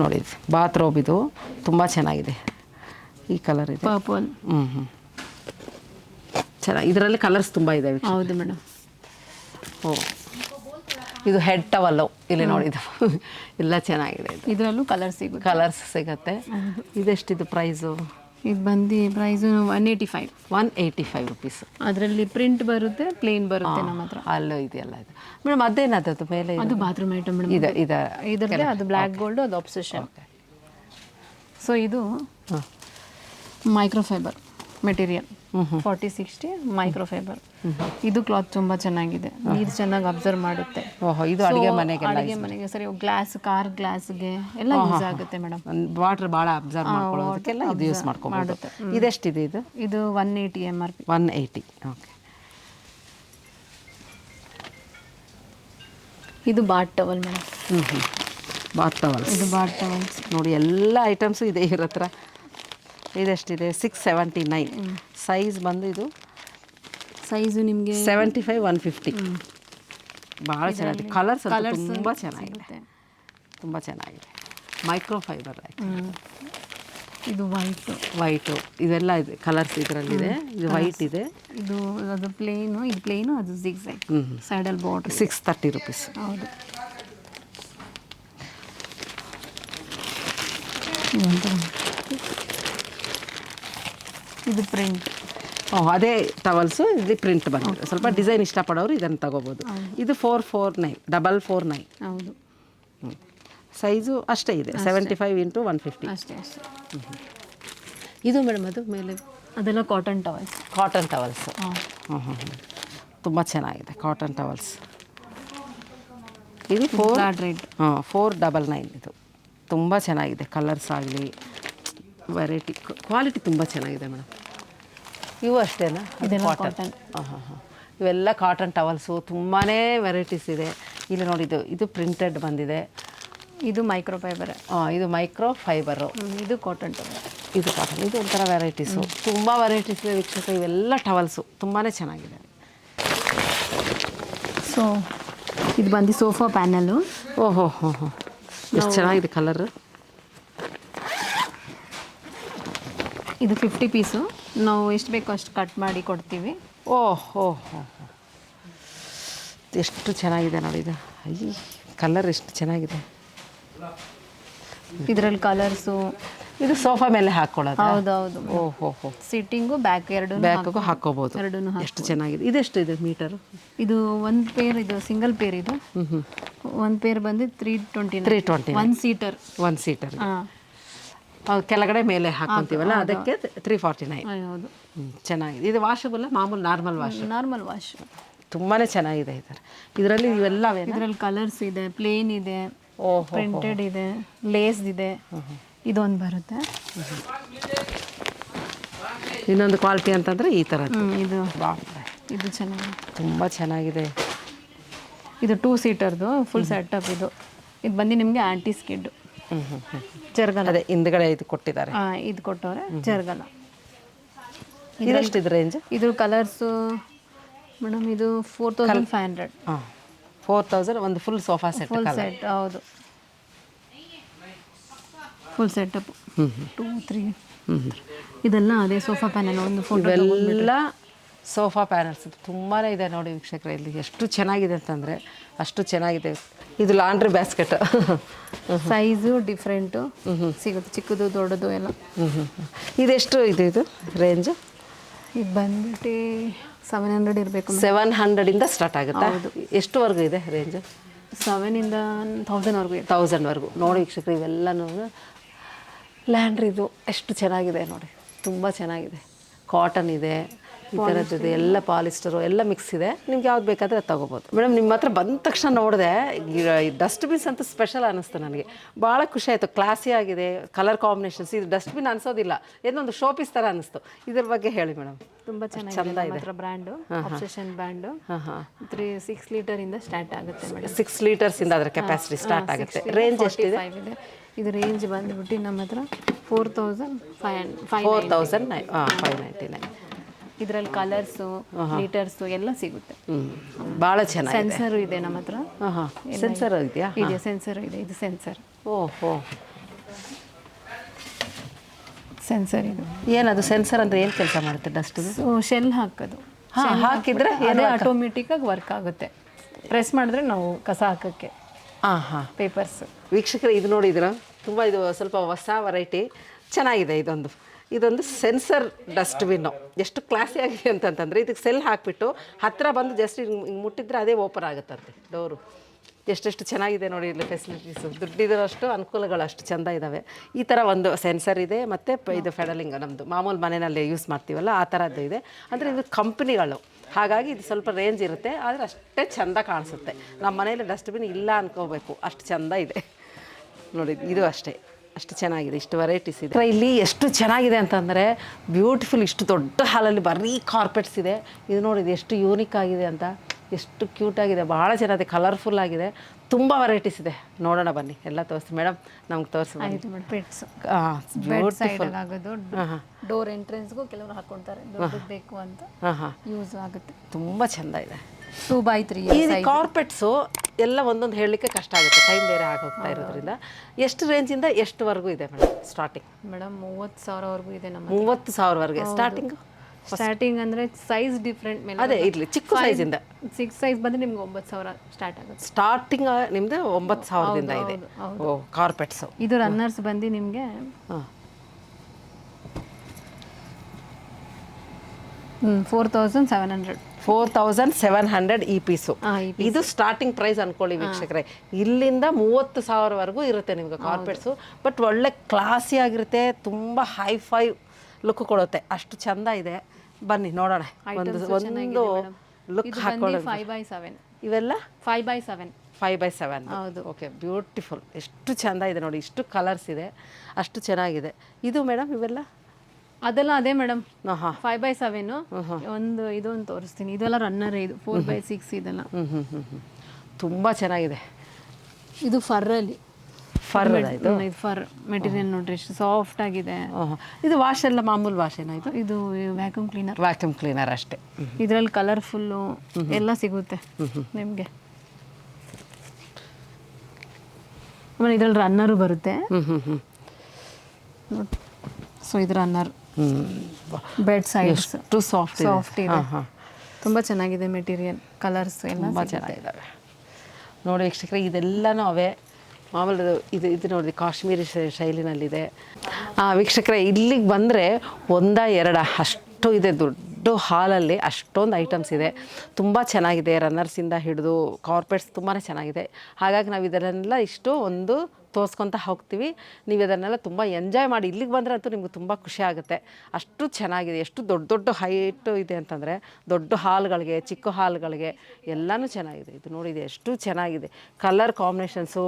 ನೋಡಿ ಬಾತ್ರೂಮ್ ಇದು ತುಂಬ ಚೆನ್ನಾಗಿದೆ. ಈ ಕಲರ್ ಇದೆ, ಪರ್ಪಲ್. ಚೆನ್ನಾಗಿ. ಇದರಲ್ಲಿ ಕಲರ್ಸ್ ತುಂಬ ಇದೆ. ಹೌದು ಮೇಡಮ್. ಇದು ಹೆಡ್ ಟವಲ್ಲು. ಇಲ್ಲಿ ನೋಡಿದ್ದು ಎಲ್ಲ ಚೆನ್ನಾಗಿದೆ. ಇದರಲ್ಲೂ ಕಲರ್ಸ್ ಸಿಗುತ್ತೆ. ಇದೆಷ್ಟಿದು ಪ್ರೈಸು? ಇದು ಬಂದು ಪ್ರೈಸು 185 ರುಪೀಸ್. ಅದರಲ್ಲಿ ಪ್ರಿಂಟ್ ಬರುತ್ತೆ, ಪ್ಲೇನ್ ಬರುತ್ತೆ ನಮ್ಮ ಹತ್ರ. ಅಲ್ಲೂ ಇದೆಯಲ್ಲ ಇದು ಮೇಡಮ್. ಅದೇನದು ಮೇಲೆ? ಅದು ಬಾತ್ರೂಮ್ ಐಟಮ್ ಮೇಡಮ್. ಇದರದ್ದೇ ಅದು ಬ್ಲ್ಯಾಕ್ ಗೋಲ್ಡ್, ಅದು ಅಬ್ಸೆಷನ್. ಸೊ ಇದು ಮೈಕ್ರೋಫೈಬರ್ ಮೆಟೀರಿಯಲ್ 4060 ಮೈಕ್ರೋಫೈಬರ್. ಇದು ಕ್ಲಾತ್ ತುಂಬ ಚೆನ್ನಾಗಿದೆ, ನೀರು ಚೆನ್ನಾಗಿ ಅಬ್ಸರ್ವ್ ಮಾಡುತ್ತೆ. ಇದು ಅಡುಗೆ ಮನೆಗೆ ಸರಿ, ಗ್ಲಾಸ್, ಕಾರ್ ಗ್ಲಾಸ್ಗೆ ಎಲ್ಲ ಯೂಸ್ ಆಗುತ್ತೆ ಮೇಡಮ್. ವಾಟರ್ ಭಾಳ ಅಬ್ಸರ್ವ್ ಮಾಡ್ಕೊಳ್ಳೋದಕ್ಕೆಲ್ಲ ಇದು ಯೂಸ್ ಮಾಡ್ಕೊಂಡು. ಇದೆಷ್ಟಿದೆ ಇದು? ಇದು 180 MRP. 180. ಓಕೆ. ಇದು bath towel madam. Bath towels. ಇದು ಬಾಟ್ ಟವಲ್ಸ್ ನೋಡಿ ಎಲ್ಲ ಐಟಮ್ಸು ಇದೆ ಇವ್ರ ಹತ್ರ. ಇದೆಷ್ಟಿದೆ? 679. ಸೈಜ್ ಬಂದು ಇದು ಸೈಜು ನಿಮಗೆ 75, 150. ಭಾಳ ಚೆನ್ನಾಗಿದೆ. ಕಲರ್ಸ್ ತುಂಬ ಚೆನ್ನಾಗಿದೆ, ತುಂಬ ಚೆನ್ನಾಗಿದೆ. ಮೈಕ್ರೋ ಫೈಬರ್ ಆಯಿತು. ಇದು ವೈಟು ಇವೆಲ್ಲ ಇದೆ ಕಲರ್ಸ್ ಇದರಲ್ಲಿದೆ. ಇದು ವೈಟ್ ಇದೆ. ಇದು ಅದು ಪ್ಲೇನು, ಇದು ಪ್ಲೇನು, ಅದು ಜಿಗ್ಜ್ಯಾಗ್ ಸೈಡಲ್ ಬಾರ್ಡರ್. 630 rupees. ಹೌದು. ಇದು ಪ್ರಿಂಟ್. ಅದೇ ಟವಲ್ಸು ಇಲ್ಲಿ ಪ್ರಿಂಟ್ ಬಂದಿದೆ. ಸ್ವಲ್ಪ ಡಿಸೈನ್ ಇಷ್ಟಪಡೋರು ಇದನ್ನು ತಗೋಬೋದು. ಇದು 449, 449. ಹೌದು. ಸೈಜು ಅಷ್ಟೇ ಇದೆ, 75 into 150. ಅಷ್ಟೇ ಅಷ್ಟೇ. ಇದು ಮೇಡಮ್ ಅದು ಮೇಲೆ ಅದೆಲ್ಲ ಕಾಟನ್ ಟವಲ್ಸ್. Cotton towels. ತುಂಬ ಚೆನ್ನಾಗಿದೆ ಕಾಟನ್ ಟವಲ್ಸ್. ಇದು 499. ಇದು ತುಂಬ ಚೆನ್ನಾಗಿದೆ. ಕಲರ್ಸ್ ಆಗಲಿ ವೆರೈಟಿ ಕ್ವಾಲಿಟಿ ತುಂಬ ಚೆನ್ನಾಗಿದೆ ಮೇಡಮ್. ಇವು ಅಷ್ಟೇನಾ? ಇದೆಲ್ಲ ಕಾಟನ್. ಇವೆಲ್ಲ ಕಾಟನ್ ಟವಲ್ಸು. ತುಂಬಾ ವೆರೈಟೀಸ್ ಇದೆ ಇಲ್ಲಿ ನೋಡಿ. ಇದು ಪ್ರಿಂಟೆಡ್ ಬಂದಿದೆ. ಇದು ಮೈಕ್ರೋ ಫೈಬರ್. ಇದು ಮೈಕ್ರೋ ಫೈಬರು. ಇದು ಕಾಟನ್ ಟವಲ್. ಇದು ಕಾಟನ್. ಇದು ಒಂಥರ ವೆರೈಟೀಸು. ತುಂಬ ವೆರೈಟೀಸ್ ಇದೆ ವೀಕ್ಷಕ. ಇವೆಲ್ಲ ಟವಲ್ಸು ತುಂಬಾ ಚೆನ್ನಾಗಿದೆ. ಸೊ ಇದು ಬಂದು ಸೋಫಾ ಪ್ಯಾನಲ್ಲು. ಓಹೋ ಹೋ ಹೋ, ಎಷ್ಟು ಚೆನ್ನಾಗಿದೆ ಕಲರ್. ಇದು 50 ಪೀಸು. ನಾವು ಎಷ್ಟು ಬೇಕೋ ಅಷ್ಟು ಕಟ್ ಮಾಡಿ ಕೊಡ್ತೀವಿ. ಓಹೋ ಹೋ, ಎಷ್ಟು ಚೆನ್ನಾಗಿದೆ ನೋಡಿ ಇದು. ಅಯ್ಯ, ಕಲರ್ ಎಷ್ಟು ಚೆನ್ನಾಗಿದೆ. ಇದರಲ್ಲಿ ಕಲರ್ಸು. ಇದು ಸೋಫಾ ಮೇಲೆ ಹಾಕ್ಕೊಳ್ಳೋದು. ಹೌದೌದು. ಓಹೋ ಹೋ, ಸಿಟ್ಟಿಂಗು ಬ್ಯಾಕ್ ಬ್ಯಾಕ್ಗೂ ಹಾಕ್ಕೋಬೋದು. ಎರಡೂ ಎಷ್ಟು ಚೆನ್ನಾಗಿದೆ. ಇದೆಷ್ಟು ಇದೆ ಮೀಟರು? ಇದು ಒಂದು ಪೇರ್. ಇದು ಸಿಂಗಲ್ ಪೇರ್. ಇದು ಒಂದು ಪೇರ್ ಬಂದು 320. 320. 1 ಸೀಟರ್. 1 ಸೀಟರ್. ಕೆಳಗಡೆ ಮೇಲೆ ಹಾಕೊಂತೀವಲ್ಲ ಅದಕ್ಕೆ 349. ಹೌದು. ಚೆನ್ನಾಗಿದೆ. ಇದು ವಾಷಬಲ್ಲ? ಮಾಮೂಲು ನಾರ್ಮಲ್ ವಾಶ್? Normal wash. ತುಂಬಾ ಚೆನ್ನಾಗಿದೆ ಇದರಲ್ಲಿ. ಇವೆಲ್ಲ ಇದರಲ್ಲಿ ಕಲರ್ಸ್ ಇದೆ, ಪ್ಲೇನ್ ಇದೆ, ಓಹೋ, ಪ್ರಿಂಟೆಡ್ ಇದೆ, ಲೇಸ್ ಇದೆ. ಇದೊಂದು ಬರುತ್ತೆ. ಇನ್ನೊಂದು ಕ್ವಾಲಿಟಿ ಅಂತಂದರೆ ಈ ಥರದ್ದು. ಇದು ಚೆನ್ನಾಗಿದೆ, ತುಂಬ ಚೆನ್ನಾಗಿದೆ. ಇದು 2 ಸೀಟರ್ದು ಫುಲ್ ಸೆಟಪ್. ಇದು ಬಂದು ನಿಮಗೆ ಆಂಟಿ ಸ್ಕಿಡ್ ಜರ್ಗಲ. ಅದೇ ಹಿಂದ್ಗಡೆ ಇದು ಕೊಟ್ಟಿದ್ದಾರೆ. ಇದು ಕೊಟ್ಟವ್ರೆ ಜರ್ಗಲ. ಇದೆಷ್ಟಿದೆ ರೇಂಜ್? ಇದ್ರ ಕಲರ್ಸು ಮೇಡಮ್ ಇದು 4500. 4000 ಒಂದು full sofa set. Full set. ಹೌದು, ಫುಲ್ ಸೆಟಪ್. 2, 3. ಇದೆಲ್ಲ ಅದೇ ಸೋಫಾ ಪ್ಯಾನಲ್. ಒಂದು ಫೋಟೋ ಎಲ್ಲ ಸೋಫಾ ಪ್ಯಾನಲ್ಸ್ ತುಂಬಾ ಇದೆ ನೋಡಿ ವೀಕ್ಷಕರೇ. ಇಲ್ಲಿ ಎಷ್ಟು ಚೆನ್ನಾಗಿದೆ ಅಂತಂದರೆ ಅಷ್ಟು ಚೆನ್ನಾಗಿದೆ. ಇದು ಲಾಂಡ್ರಿ ಬ್ಯಾಸ್ಕೆಟ್. ಸೈಜು ಡಿಫ್ರೆಂಟು ಸಿಗುತ್ತೆ, ಚಿಕ್ಕದು ದೊಡ್ಡದು ಎಲ್ಲ. ಇದೆಷ್ಟು ಇದು ರೇಂಜು? ಇದು ಬಂದ್ಬಿಟ್ಟು 700 ಇರಬೇಕು. 700 ಸ್ಟಾರ್ಟ್ ಆಗುತ್ತಾ? ಎಷ್ಟುವರೆಗೂ ಇದೆ ರೇಂಜು? 700 1000ವರೆಗೂ. 1000ವರೆಗೂ. ನೋಡಿ ವೀಕ್ಷಕರು, ಇವೆಲ್ಲನೂ ಲ್ಯಾಂಡ್ರಿದು ಎಷ್ಟು ಚೆನ್ನಾಗಿದೆ ನೋಡಿ. ತುಂಬ ಚೆನ್ನಾಗಿದೆ. ಕಾಟನ್ ಇದೆ, ಈ ಥರದ್ದು ಎಲ್ಲ ಪಾಲಿಸ್ಟರು ಎಲ್ಲ ಮಿಕ್ಸ್ ಇದೆ. ನಿಮ್ಗೆ ಯಾವ್ದು ಬೇಕಾದರೆ ಅದು ತೊಗೋಬೋದು. ಮೇಡಮ್ ನಿಮ್ಮ ಹತ್ರ ಬಂದ ತಕ್ಷಣ ನೋಡಿದೆ ಈ ಡಸ್ಟ್ಬಿನ್ಸ್ ಅಂತೂ ಸ್ಪೆಷಲ್ ಅನ್ನಿಸ್ತು ನನಗೆ. ಭಾಳ ಖುಷಿ ಆಯಿತು. ಕ್ಲಾಸಿ ಆಗಿದೆ, ಕಲರ್ ಕಾಂಬಿನೇಷನ್ಸ್. ಇದು ಡಸ್ಟ್ಬಿನ್ ಅನಿಸೋದಿಲ್ಲ, ಏನೊಂದು ಶೋ ಪೀಸ್ ಥರ ಅನ್ನಿಸ್ತು. ಇದ್ರ ಬಗ್ಗೆ ಹೇಳಿ ಮೇಡಮ್. ತುಂಬ ಚೆನ್ನಾಗಿದೆ ಬ್ರ್ಯಾಂಡು. Obsession brand. 6 ಲೀಟರಿಂದ ಸ್ಟಾರ್ಟ್ ಆಗುತ್ತೆ ಮೇಡಮ್. 6 ಲೀಟರ್ಸಿಂದ ಅದರ ಕೆಪಾಸಿಟಿ ಸ್ಟಾರ್ಟ್ ಆಗುತ್ತೆ. ರೇಂಜ್ ಎಷ್ಟಿದೆ? ಇದು ರೇಂಜ್ ಬಂದುಬಿಟ್ಟು ನಮ್ಮ ಹತ್ರ 4599. ಇದರಲ್ಲಿ ಕಲರ್ಸು, ಲೀಟರ್ಸು ಎಲ್ಲ ಸಿಗುತ್ತೆ. ಭಾಳ ಚೆನ್ನಾಗಿ. ಸೆನ್ಸರು ಇದೆ ನಮ್ಮ ಹತ್ರ. ಸೆನ್ಸರ್ ಇದೆಯಾ? ಇದೆ, ಸೆನ್ಸರ್ ಇದೆ. ಇದು ಸೆನ್ಸರ್. ಓಹೋ, ಸೆನ್ಸರ್ ಇದು. ಏನದು ಸೆನ್ಸರ್ ಅಂದರೆ ಏನು ಕೆಲಸ ಮಾಡುತ್ತೆ? ಡಸ್ಟ್ ಶೆಲ್ ಹಾಕೋದು. ಹಾಕಿದ್ರೆ ಅದೇ ಆಟೋಮೆಟಿಕ್ಕಾಗಿ ವರ್ಕ್ ಆಗುತ್ತೆ. ಪ್ರೆಸ್ ಮಾಡಿದ್ರೆ ನಾವು ಕಸ ಹಾಕೋಕ್ಕೆ. ಪೇಪರ್ಸ್. ವೀಕ್ಷಕರು ಇದು ನೋಡಿದ್ರ ತುಂಬ ಇದು ಸ್ವಲ್ಪ ಹೊಸ ವೆರೈಟಿ ಚೆನ್ನಾಗಿದೆ. ಇದೊಂದು ಸೆನ್ಸರ್ ಡಸ್ಟ್ಬಿನ್ನು. ಎಷ್ಟು ಕ್ಲಾಸಿ ಆಗಿದೆ ಅಂತಂತಂದರೆ ಇದಕ್ಕೆ ಸೆಲ್ ಹಾಕಿಬಿಟ್ಟು ಹತ್ತಿರ ಬಂದು ಜಸ್ಟ್ ಹಿಂಗೆ ಮುಟ್ಟಿದ್ರೆ ಅದೇ ಓಪನ್ ಆಗುತ್ತಂತೆ ಡೋರು. ಎಷ್ಟೆಷ್ಟು ಚೆನ್ನಾಗಿದೆ ನೋಡಿ ಇಲ್ಲಿ ಫೆಸಿಲಿಟೀಸು. ದುಡ್ಡಿರೋಷ್ಟು ಅನುಕೂಲಗಳು ಅಷ್ಟು ಚೆಂದ ಇದ್ದಾವೆ. ಈ ಥರ ಒಂದು ಸೆನ್ಸರ್ ಇದೆ. ಮತ್ತು ಇದು ಫೆಡಲಿಂಗ್ ನಮ್ಮದು ಮಾಮೂಲು ಮನೆಯಲ್ಲಿ ಯೂಸ್ ಮಾಡ್ತೀವಲ್ಲ ಆ ಥರದ್ದು ಇದೆ. ಅಂದರೆ ಇದು ಕಂಪ್ನಿಗಳು, ಹಾಗಾಗಿ ಇದು ಸ್ವಲ್ಪ ರೇಂಜ್ ಇರುತ್ತೆ, ಆದರೆ ಅಷ್ಟೇ ಚೆಂದ ಕಾಣಿಸುತ್ತೆ. ನಮ್ಮ ಮನೇಲಿ ಡಸ್ಟ್ಬಿನ್ ಇಲ್ಲ ಅನ್ಕೋಬೇಕು, ಅಷ್ಟು ಚೆಂದ ಇದೆ ನೋಡಿ. ಇದು ಅಷ್ಟೇ, ಅಷ್ಟು ಚೆನ್ನಾಗಿದೆ. ಇಷ್ಟು ವೆರೈಟೀಸ್ ಇದೆ ಇಲ್ಲಿ. ಎಷ್ಟು ಚೆನ್ನಾಗಿದೆ ಅಂತಂದರೆ ಬ್ಯೂಟಿಫುಲ್. ಇಷ್ಟು ದೊಡ್ಡ ಹಾಲಲ್ಲಿ ಬರೀ ಕಾರ್ಪೆಟ್ಸ್ ಇದೆ. ಇದು ನೋಡಿ, ಇದು ಎಷ್ಟು ಯೂನಿಕ್ ಆಗಿದೆ ಅಂತ. ಎಷ್ಟು ಕ್ಯೂಟಾಗಿದೆ, ಭಾಳ ಚೆನ್ನಾಗಿದೆ, ಕಲರ್ಫುಲ್ ಆಗಿದೆ, ತುಂಬ ವೆರೈಟೀಸ್ ಇದೆ, ನೋಡೋಣ ಬನ್ನಿ ಎಲ್ಲ ತೋರಿಸಿ ಮೇಡಮ್, ನಮ್ಗೆ ತೋರಿಸಿ ಬನ್ನಿ. ಆಯ್ತು ಮೇಡಮ್. Pets beautiful. ಆಗೋದು ಡೋರ್ ಎಂಟ್ರೆನ್ಸ್ಗೂ ಕೆಲವರು ಹಾಕೊಳ್ತಾರೆ, ದೊಡ್ಡದು ಬೇಕು ಅಂತ ಯೂಸ್ ಆಗುತ್ತೆ. ತುಂಬ ಚೆಂದ ಇದೆ. 2x3 ಈ ಕಾರ್ಪೆಟ್ಸು ಎಲ್ಲ ಒಂದೊಂದು ಹೇಳಲಿಕ್ಕೆ ಕಷ್ಟ ಆಗುತ್ತೆ, ಟೈಮ್ ಬೇರೆ ಆಗೋಗ್ತಾ ಇರೋದ್ರಿಂದ. ಎಷ್ಟು ರೇಂಜಿಂದ ಎಷ್ಟುವರೆಗೂ ಇದೆ ಮೇಡಮ್ ಸ್ಟಾರ್ಟಿಂಗ್? ಮೇಡಮ್ 30,000ವರೆಗೂ ಇದೆ ನಮ್ಮ 30,000ವರೆಗೆ ಸ್ಟಾರ್ಟಿಂಗು. ಸ್ಟಾರ್ಟಿಂಗ್ ಅಂದರೆ ಸೈಜ್ ಡಿಫ್ರೆಂಟ್ ಮೇಲೆ. ಅದೇ ಇರಲಿ, ಚಿಕ್ಕ ಸೈಜಿಂದ 6 ಸೈಜ್ ಬಂದರೆ ನಿಮ್ಗೆ 9,000 ಸ್ಟಾರ್ಟ್ ಆಗುತ್ತೆ. ಸ್ಟಾರ್ಟಿಂಗ್ ನಿಮ್ಮದು 9,000ದಿಂದ ಇದೆ. ಓ, ಕಾರ್ಪೆಟ್ಸು. ಇದು ರನ್ನರ್ಸ್ ಬಂದು ನಿಮಗೆ 4,700. 4,700 ಈ ಪೀಸು. ಇದು ಸ್ಟಾರ್ಟಿಂಗ್ ಪ್ರೈಸ್ ಅನ್ಕೊಳ್ಳಿ ವೀಕ್ಷಕರೇ. ಇಲ್ಲಿಂದ 30,000ವರೆಗೂ ಇರುತ್ತೆ ನಿಮ್ಗೆ ಕಾರ್ಪೆಟ್ಸು. ಬಟ್ ಒಳ್ಳೆ ಕ್ಲಾಸಿ ಆಗಿರುತ್ತೆ, ತುಂಬ ಹೈ-ಫೈ ಲುಕ್ ಕೊಡುತ್ತೆ, ಅಷ್ಟು ಚಂದ ಇದೆ. ಬನ್ನಿ ನೋಡೋಣ, ಒಂದು ಲುಕ್ ಹಾಕೊಳ್ಳೋದು. 5x7 ಇವೆಲ್ಲ 5x7. 5x7. ಹೌದು. Okay, beautiful. ಎಷ್ಟು ಚಂದ ಇದೆ ನೋಡಿ, ಇಷ್ಟು ಕಲರ್ಸ್ ಇದೆ, ಅಷ್ಟು ಚೆನ್ನಾಗಿದೆ. ಇದು ಮೇಡಮ್ ಇವೆಲ್ಲ ಅದೆಲ್ಲ ಅದೇ ಮೇಡಮ್, ಹಾಂ 5x7. ಇದೊಂದು ತೋರಿಸ್ತೀನಿ, ಇದೆಲ್ಲ ರನ್ನರ್. ಇದು 4x6 ಇದೆಲ್ಲ. ತುಂಬ ಚೆನ್ನಾಗಿದೆ. ಇದು ಫರ್ರಲ್ಲಿ ಇದು ಫರ್ ಮೆಟೀರಿಯಲ್ ನೋಡ್ರಿ, ಎಷ್ಟು ಸಾಫ್ಟ್ ಆಗಿದೆ. ಇದು ವಾಶ್ ಎಲ್ಲ ಮಾಮೂಲು ವಾಶ್ ಏನೋ? ಇದು ವ್ಯಾಕ್ಯೂಮ್ ಕ್ಲೀನರ್. ವ್ಯಾಕ್ಯೂಮ್ ಕ್ಲೀನರ್ ಅಷ್ಟೇ. ಇದರಲ್ಲಿ ಕಲರ್ಫುಲ್ಲು ಎಲ್ಲ ಸಿಗುತ್ತೆ ನಿಮಗೆ. ಆಮೇಲೆ ಇದರಲ್ಲಿ ರನ್ನರು ಬರುತ್ತೆ. ಸೊ ಇದು runner. Bed sides too soft ಇದೆ, ತುಂಬ ಚೆನ್ನಾಗಿದೆ ಮೆಟೀರಿಯಲ್, ಕಲರ್ಸ್ ಎಲ್ಲ ತುಂಬ ಚೆನ್ನಾಗಿದ್ದಾವೆ ನೋಡಿ ವೀಕ್ಷಕರೇ. ಇದೆಲ್ಲನೂ ಅವೇ ಮಾಮೂಲು. ಇದು ನೋಡಿ ಕಾಶ್ಮೀರಿ ಶೈಲಿನಲ್ಲಿದೆ. ವೀಕ್ಷಕರೇ, ಇಲ್ಲಿಗೆ ಬಂದರೆ ಎರಡ ಅಷ್ಟು ಇದೆ, ದೊಡ್ಡ ಹಾಲಲ್ಲಿ ಅಷ್ಟೊಂದು ಐಟಮ್ಸ್ ಇದೆ. ತುಂಬ ಚೆನ್ನಾಗಿದೆ, ರನ್ನರ್ಸಿಂದ ಹಿಡಿದು ಕಾರ್ಪೆಟ್ಸ್ ತುಂಬಾ ಚೆನ್ನಾಗಿದೆ. ಹಾಗಾಗಿ ನಾವು ಇದನ್ನೆಲ್ಲ ಒಂದು ತೋರಿಸ್ಕೊತ ಹೋಗ್ತೀವಿ. ನೀವು ಇದನ್ನೆಲ್ಲ ತುಂಬ ಎಂಜಾಯ್ ಮಾಡಿ ಇಲ್ಲಿಗೆ ಬಂದರೆ ಅಂತೂ ನಿಮ್ಗೆ ತುಂಬ ಖುಷಿ ಆಗುತ್ತೆ, ಅಷ್ಟು ಚೆನ್ನಾಗಿದೆ. ಎಷ್ಟು ದೊಡ್ಡ ದೊಡ್ಡ ಹೈಟು ಇದೆ ಅಂತಂದರೆ, ದೊಡ್ಡ ಹಾಲ್ಗಳಿಗೆ, ಚಿಕ್ಕ ಹಾಲ್ಗಳಿಗೆ ಎಲ್ಲನೂ ಚೆನ್ನಾಗಿದೆ. ಇದು ನೋಡಿದೆ ಎಷ್ಟು ಚೆನ್ನಾಗಿದೆ, ಕಲರ್ ಕಾಂಬಿನೇಷನ್ಸು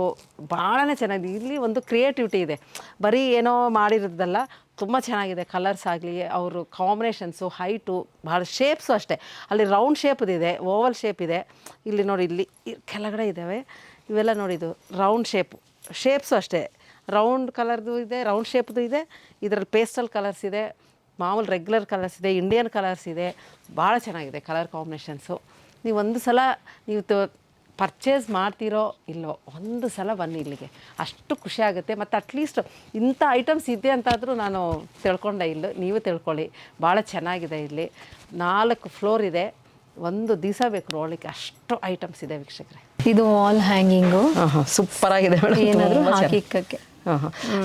ಭಾಳನೇ ಚೆನ್ನಾಗಿದೆ. ಇಲ್ಲಿ ಒಂದು ಕ್ರಿಯೇಟಿವಿಟಿ ಇದೆ, ಬರೀ ಏನೋ ಮಾಡಿರೋದಲ್ಲ, ತುಂಬ ಚೆನ್ನಾಗಿದೆ. ಕಲರ್ಸ್ ಆಗಲಿ, ಅವರು ಕಾಂಬಿನೇಷನ್ಸು, ಹೈಟು, ಭಾಳ ಶೇಪ್ಸು ಅಷ್ಟೇ. ಅಲ್ಲಿ ರೌಂಡ್ ಶೇಪ್ದಿದೆ, ಓವಲ್ ಶೇಪ್ ಇದೆ. ಇಲ್ಲಿ ನೋಡಿ, ಇಲ್ಲಿ ಕೆಳಗಡೆ ಇದ್ದಾವೆ ಇವೆಲ್ಲ ನೋಡಿದ್ದು ರೌಂಡ್ ಶೇಪ್ಸು ಅಷ್ಟೇ. ರೌಂಡ್ ಕಲರ್ದು ಇದೆ, ರೌಂಡ್ ಶೇಪ್ದು ಇದೆ, ಇದರಲ್ಲಿ ಪೇಸ್ಟಲ್ ಕಲರ್ಸ್ ಇದೆ, ಮಾಮೂಲು ರೆಗ್ಯುಲರ್ ಕಲರ್ಸ್ ಇದೆ, ಇಂಡಿಯನ್ ಕಲರ್ಸ್ ಇದೆ. ಭಾಳ ಚೆನ್ನಾಗಿದೆ ಕಲರ್ ಕಾಂಬಿನೇಷನ್ಸು. ನೀವು ಒಂದು ಸಲ ನೀವು ಪರ್ಚೇಸ್ ಮಾಡ್ತೀರೋ ಇಲ್ಲೋ, ಒಂದು ಸಲ ಬನ್ನಿ ಇಲ್ಲಿಗೆ, ಅಷ್ಟು ಖುಷಿ ಆಗುತ್ತೆ. ಮತ್ತು ಅಟ್ಲೀಸ್ಟ್ ಇಂಥ ಐಟಮ್ಸ್ ಇದೆ ಅಂತಾದರೂ ನಾನು ತಿಳ್ಕೊಂಡೆ, ಇಲ್ಲ ನೀವು ತಿಳ್ಕೊಳ್ಳಿ. ಭಾಳ ಚೆನ್ನಾಗಿದೆ. ಇಲ್ಲಿ 4 ಫ್ಲೋರ್ ಇದೆ, ಒಂದು ದಿವಸ ಬೇಕು ನೋಡಲಿಕ್ಕೆ, ಅಷ್ಟು ಐಟಮ್ಸ್ ಇದೆ ವೀಕ್ಷಕರೇ. ಇದು ವಾಲ್ ಹ್ಯಾಂಗಿಂಗು ಸೂಪರ್ ಆಗಿದೆ ಮೇಡಮ್. ಏನಾದರೂ ಹಾಕಿಕ್ಕಕ್ಕೆ,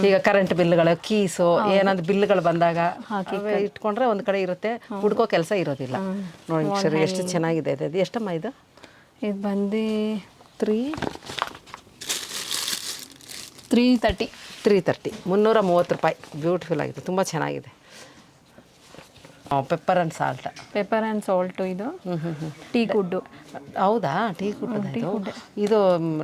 ಈಗ ಕರೆಂಟ್ ಬಿಲ್ಗಳು, ಕೀಸು, ಏನಾದ್ರು ಬಿಲ್ಗಳು ಬಂದಾಗ ಇಟ್ಕೊಂಡ್ರೆ ಒಂದು ಕಡೆ ಇರುತ್ತೆ, ಹುಡ್ಕೋ ಕೆಲಸ ಇರೋದಿಲ್ಲ. ನೋಡಿ ವೀಕ್ಷಕರೇ, ಎಷ್ಟು ಚೆನ್ನಾಗಿದೆ. ಇದು ಎಷ್ಟಮ್ಮ? ಇದು ಬಂದು 330 330 ರೂಪಾಯಿ. ಬ್ಯೂಟಿಫುಲ್ ಆಗಿದೆ, ತುಂಬ ಚೆನ್ನಾಗಿದೆ. Pepper and salt. ಇದು ಟೀ ಕುಡ್ಡು. ಹೌದಾ, ಟೀ ಕುಡ್ಡು. ಇದು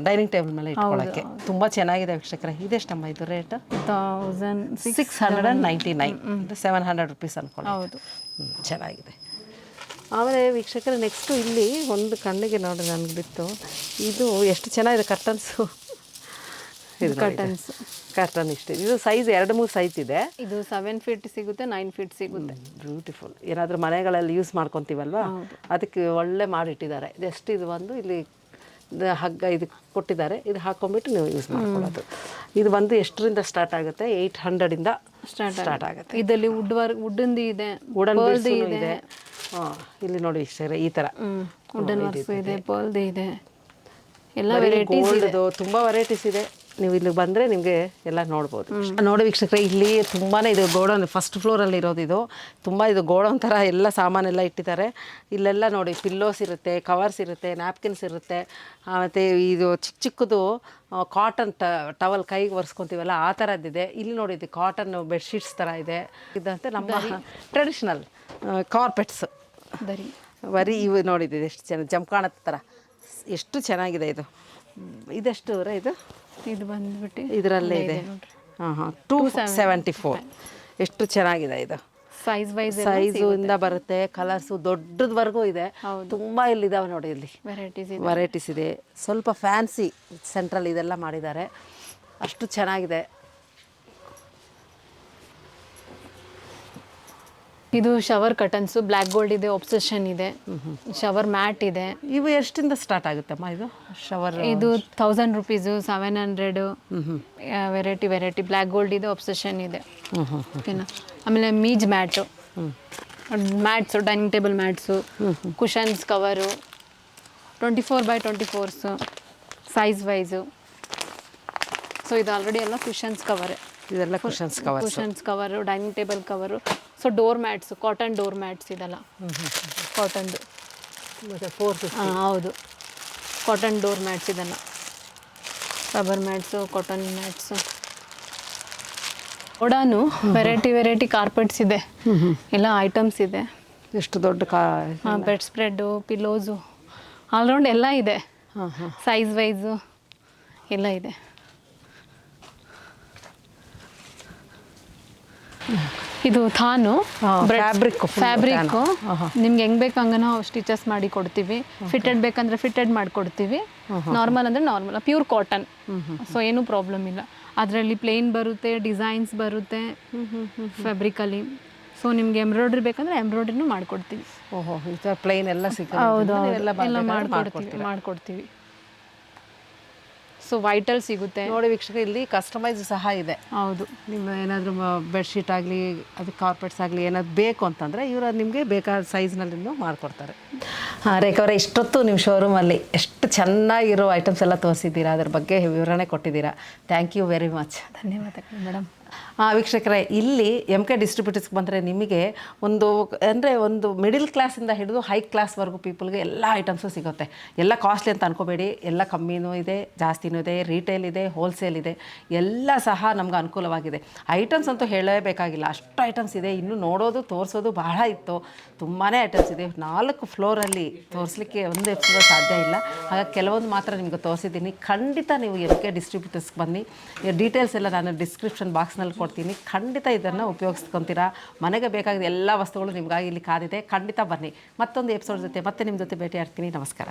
ಡೈನಿಂಗ್ ಟೇಬಲ್ ಮೇಲೆ ಇಟ್ಕೊಳ್ಳೋಕ್ಕೆ ತುಂಬ ಚೆನ್ನಾಗಿದೆ ವೀಕ್ಷಕರೇ. ಇದೆಷ್ಟಮ್ಮ ಇದು ರೇಟ್? 1699. 700 ರುಪೀಸ್ ಅನ್ಕೊಳ್ಳಿ. ಹೌದು, ಚೆನ್ನಾಗಿದೆ. ಆಮೇಲೆ ವೀಕ್ಷಕರೇ, ನೆಕ್ಸ್ಟು ಇಲ್ಲಿ ಒಂದು ಕಣ್ಣಿಗೆ ನೋಡಿ ನನಗೆ ಬಿತ್ತು, ಇದು ಎಷ್ಟು ಚೆನ್ನಾಗಿದೆ ಕರ್ಟನ್ಸು. ಇದು ಕರ್ಟನ್ ಇಷ್ಟು. ಇದು ಸೈಜ್ 2-3 ಸೈಜ್ ಇದೆ. ಇದು 7 ಫೀಟ್ ಸಿಗುತ್ತೆ, 9 ಫೀಟ್ ಸಿಗುತ್ತೆ. ಬ್ಯೂಟಿಫುಲ್. ಏನಾದರೂ ಮನೆಗಳಲ್ಲಿ ಯೂಸ್ ಮಾಡ್ಕೊತೀವಲ್ವಾ, ಅದಕ್ಕೆ ಒಳ್ಳೆ ಮಾಡಿಟ್ಟಿದ್ದಾರೆ. ಜಸ್ಟ್ ಇದು ಒಂದು ಇಲ್ಲಿ ಹಗ್ಗ ಇದು ಕೊಟ್ಟಿದ್ದಾರೆ, ಇದು ಹಾಕೊಂಡ್ಬಿಟ್ಟು ನೀವು ಯೂಸ್ ಮಾಡ್ಕೊಳ್ಳೋದು. ಇದು ಬಂದು ಎಷ್ಟರಿಂದ ಸ್ಟಾರ್ಟ್ ಆಗುತ್ತೆ? 800ಇಂದ ಸ್ಟಾರ್ಟ್ ಆಗುತ್ತೆ. ಇದರಲ್ಲಿ ವುಡ್ಡಿಂದು ಇದೆ, ವುಡನ್ ಇದೆ. ಇಲ್ಲಿ ನೋಡಿ ವೀಕ್ಷಕರೇ, ಈ ಥರ ವುಡನ್ ವರ್ಕ್ಸ್ ಇದೆ, ಪರ್ಲ್ದು ಇದೆ, ಎಲ್ಲ ವೆರೈಟೀಸ್ ಇದೆ. ತುಂಬ ವೆರೈಟೀಸ್ ಇದೆ. ನೀವು ಇಲ್ಲಿ ಬಂದರೆ ನಿಮಗೆ ಎಲ್ಲ ನೋಡ್ಬೋದು. ನೋಡಿ ವೀಕ್ಷಕರೇ, ಇಲ್ಲಿ ತುಂಬಾ ಇದು ಗೋಡೌನ್, ಫಸ್ಟ್ ಫ್ಲೋರಲ್ಲಿ ಇರೋದು ಇದು. ತುಂಬ ಇದು ಗೋಡೌನ್ ಥರ ಎಲ್ಲ ಸಾಮಾನೆಲ್ಲ ಇಟ್ಟಿದ್ದಾರೆ. ಇಲ್ಲೆಲ್ಲ ನೋಡಿ ಪಿಲ್ಲೋಸ್ ಇರುತ್ತೆ, ಕವರ್ಸ್ ಇರುತ್ತೆ, ನ್ಯಾಪ್ಕಿನ್ಸ್ ಇರುತ್ತೆ, ಮತ್ತು ಇದು ಚಿಕ್ಕದು ಕಾಟನ್ ಟವಲ್ ಕೈಗೆ ಒರೆಸ್ಕೊತೀವಲ್ಲ ಆ ಥರದ್ದಿದೆ. ಇಲ್ಲಿ ನೋಡಿ, ಇದು ಕಾಟನ್ ಬೆಡ್ಶೀಟ್ಸ್ ಥರ ಇದೆ. ಇದಂತೆ ನಮ್ಮ ಟ್ರೆಡಿಷ್ನಲ್ ಕಾರ್ಪೆಟ್ಸ್ ಬರೀ ಇವು ನೋಡಿದ್ದು ಎಷ್ಟು ಚೆನ್ನಾಗಿ ಜಮ್ಕಾಣದ ಥರ, ಎಷ್ಟು ಚೆನ್ನಾಗಿದೆ. ಇದೆಷ್ಟು ಇದು ಬಂದ್ಬಿಟ್ಟು ಇದರಲ್ಲೇ ಇದೆ. 274. ಎಷ್ಟು ಚೆನ್ನಾಗಿದೆ ಇದು. ಸೈಜ್ ವೈಸ್ ಸೈಜು ಇಂದ ಬರುತ್ತೆ, ಕಲರ್ಸು ದೊಡ್ಡದವರೆಗೂ ಇದೆ. ತುಂಬ ಇಲ್ಲಿದ್ದಾವೆ ನೋಡಿ, ಇಲ್ಲಿ ವೆರೈಟೀಸ್ ಇದೆ. ಸ್ವಲ್ಪ ಫ್ಯಾನ್ಸಿ ಸೆಂಟ್ರಲ್ ಇದೆಲ್ಲ ಮಾಡಿದ್ದಾರೆ, ಅಷ್ಟು ಚೆನ್ನಾಗಿದೆ. ಇದು ಶವರ್ ಕಟನ್ಸು, ಬ್ಲ್ಯಾಕ್ ಗೋಲ್ಡ್ ಇದೆ, ಒಬ್ಸೆಷನ್ ಇದೆ, ಶವರ್ ಮ್ಯಾಟ್ ಇದೆ. ಇವು ಎಷ್ಟಿಂದ ಸ್ಟಾರ್ಟ್ ಆಗುತ್ತಮ್ಮ ಇದು ಶವರ್? ಇದು 1000 ರುಪೀಸು, 700. ವೆರೈಟಿ ಬ್ಲ್ಯಾಕ್ ಗೋಲ್ಡ್ ಇದೆ, ಒಬ್ಸೆಷನ್ ಇದೆ. ಓಕೆನಾ. ಆಮೇಲೆ ಮೀಜ್ mat, mats, dining table mats, cushions cover, 24x24 size wise. So ಇದು ಆಲ್ರೆಡಿ ಎಲ್ಲ ಕುಷನ್ಸ್ ಕವರೇ. ಇದೆಲ್ಲ cushions cover, dining table cover. So door mats, cotton door mats ಇದೆಲ್ಲ, ಕಾಟನ್ದು. ಹೌದು, ಕಾಟನ್ ಡೋರ್ ಮ್ಯಾಟ್ಸ್ ಇದೆಲ್ಲ, ರಬ್ಬರ್ ಮ್ಯಾಟ್ಸು, ಕಾಟನ್ ಮ್ಯಾಟ್ಸು. ಓಡಾನು variety carpets ಇದೆ, ಎಲ್ಲ ಐಟಮ್ಸ್ ಇದೆ. ಎಷ್ಟು ದೊಡ್ಡ ಬೆಡ್ ಸ್ಪ್ರೆಡ್ಡು, ಪಿಲ್ಲೋಸು, ಆಲ್ರೌಂಡ್ ಎಲ್ಲ ಇದೆ. ಸೈಜ್ ವೈಸು ಎಲ್ಲ ಇದೆ. ಇದು ಥಾನು ಫ್ಯಾಬ್ರಿಕ್ಕು ನಿಮ್ಗೆ ಹೆಂಗೆ ಬೇಕು ಹಂಗೆ ನಾವು ಸ್ಟಿಚಸ್ ಮಾಡಿ ಕೊಡ್ತೀವಿ. ಫಿಟೆಡ್ ಬೇಕಂದ್ರೆ ಫಿಟೆಡ್ ಮಾಡಿಕೊಡ್ತೀವಿ, ನಾರ್ಮಲ್ ಅಂದರೆ ನಾರ್ಮಲ್, ಪ್ಯೂರ್ ಕಾಟನ್. ಸೊ ಏನೂ ಪ್ರಾಬ್ಲಮ್ ಇಲ್ಲ. ಅದರಲ್ಲಿ ಪ್ಲೇನ್ ಬರುತ್ತೆ, ಡಿಸೈನ್ಸ್ ಬರುತ್ತೆ ಫ್ಯಾಬ್ರಿಕಲ್ಲಿ. ಸೊ ನಿಮ್ಗೆ ಎಂಬ್ರಾಯ್ಡ್ರಿ ಬೇಕಂದ್ರೆ ಎಂಬ್ರಾಯ್ಡ್ರಿನೂ ಮಾಡಿಕೊಡ್ತೀವಿ. ಪ್ಲೇನ್ ಎಲ್ಲ ಸಿಗುತ್ತೆ. ಹೌದು, ಎಲ್ಲ ಮಾಡಿಕೊಡ್ತೀವಿ. ಸೊ ವೈಟಲ್ ಸಿಗುತ್ತೆ ನೋಡಿ ವೀಕ್ಷಕರು, ಇಲ್ಲಿ ಕಸ್ಟಮೈಸ್ ಸಹ ಇದೆ. ಹೌದು, ನಿಮ್ಮ ಏನಾದರೂ ಬೆಡ್ಶೀಟ್ ಆಗಲಿ, ಅದು ಕಾರ್ಪೆಟ್ಸ್ ಆಗಲಿ ಏನಾದ್ರು ಬೇಕು ಅಂತಂದರೆ ಇವರು ನಿಮಗೆ ಬೇಕಾದ ಸೈಜ್ನಲ್ಲಿ ಮಾಡಿಕೊಡ್ತಾರೆ. ರೇಖಾ ಅವರೇ, ಇಷ್ಟೊತ್ತು ನಿಮ್ಮ ಶೋರೂಮಲ್ಲಿ ಎಷ್ಟು ಚೆನ್ನಾಗಿರೋ ಐಟಮ್ಸ್ ಎಲ್ಲ ತೋರಿಸಿದ್ದೀರಾ, ಅದ್ರ ಬಗ್ಗೆ ವಿವರಣೆ ಕೊಟ್ಟಿದ್ದೀರಾ. Thank you very much. ಧನ್ಯವಾದಗಳು ಮೇಡಮ್. ವೀಕ್ಷಕರೇ, ಇಲ್ಲಿ MK ಡಿಸ್ಟ್ರಿಬ್ಯೂಟರ್ಸ್ಗೆ ಬಂದರೆ ನಿಮಗೆ ಒಂದು ಮಿಡಿಲ್ ಕ್ಲಾಸಿಂದ ಹಿಡಿದು ಹೈ ಕ್ಲಾಸ್ವರೆಗೂ ಪೀಪಲ್ಗೆ ಎಲ್ಲ ಐಟಮ್ಸು ಸಿಗುತ್ತೆ. ಎಲ್ಲ ಕಾಸ್ಟ್ಲಿ ಅಂತ ಅನ್ಕೋಬೇಡಿ, ಎಲ್ಲ ಕಮ್ಮಿನೂ ಇದೆ, ಜಾಸ್ತಿನೂ ಇದೆ, ರಿಟೇಲ್ ಇದೆ, ಹೋಲ್ಸೇಲ್ ಇದೆ, ಎಲ್ಲ ಸಹ ನಮ್ಗೆ ಅನುಕೂಲವಾಗಿದೆ. ಐಟಮ್ಸ್ ಅಂತೂ ಹೇಳಲೇಬೇಕಾಗಿಲ್ಲ, ಅಷ್ಟು ಐಟಮ್ಸ್ ಇದೆ. ಇನ್ನೂ ನೋಡೋದು ತೋರಿಸೋದು ಬಹಳ ಇತ್ತು, ತುಂಬಾ ಐಟಮ್ಸ್ ಇದೆ. 4 ಫ್ಲೋರಲ್ಲಿ ತೋರಿಸ್ಲಿಕ್ಕೆ ಒಂದು ಎಪಿಸೋಡ್ ಸಾಧ್ಯ ಇಲ್ಲ. ಹಾಗಾಗಿ ಕೆಲವೊಂದು ಮಾತ್ರ ನಿಮಗೆ ತೋರಿಸಿದ್ದೀನಿ. ಖಂಡಿತ ನೀವು MK ಡಿಸ್ಟ್ರಿಬ್ಯೂಟರ್ಸ್ಗೆ ಬನ್ನಿ. ಡೀಟೇಲ್ಸ್ ಎಲ್ಲ ನಾನು ಡಿಸ್ಕ್ರಿಪ್ಷನ್ ಬಾಕ್ಸ್ನಲ್ಲಿ ಕೊಡ್ತೀನಿ. ಖಂಡಿತ ಇದನ್ನು ಉಪಯೋಗಿಸ್ಕೊತೀರಾ. ಮನೆಗೆ ಬೇಕಾದ ಎಲ್ಲ ವಸ್ತುಗಳು ನಿಮಗಾಗಿ ಇಲ್ಲಿ ಕಾದಿದೆ. ಖಂಡಿತ ಬನ್ನಿ. ಮತ್ತೊಂದು ಎಪಿಸೋಡ್ ಜೊತೆ ಮತ್ತೆ ನಿಮ್ಮ ಜೊತೆ ಭೇಟಿ ಆಗ್ತೀನಿ. ನಮಸ್ಕಾರ.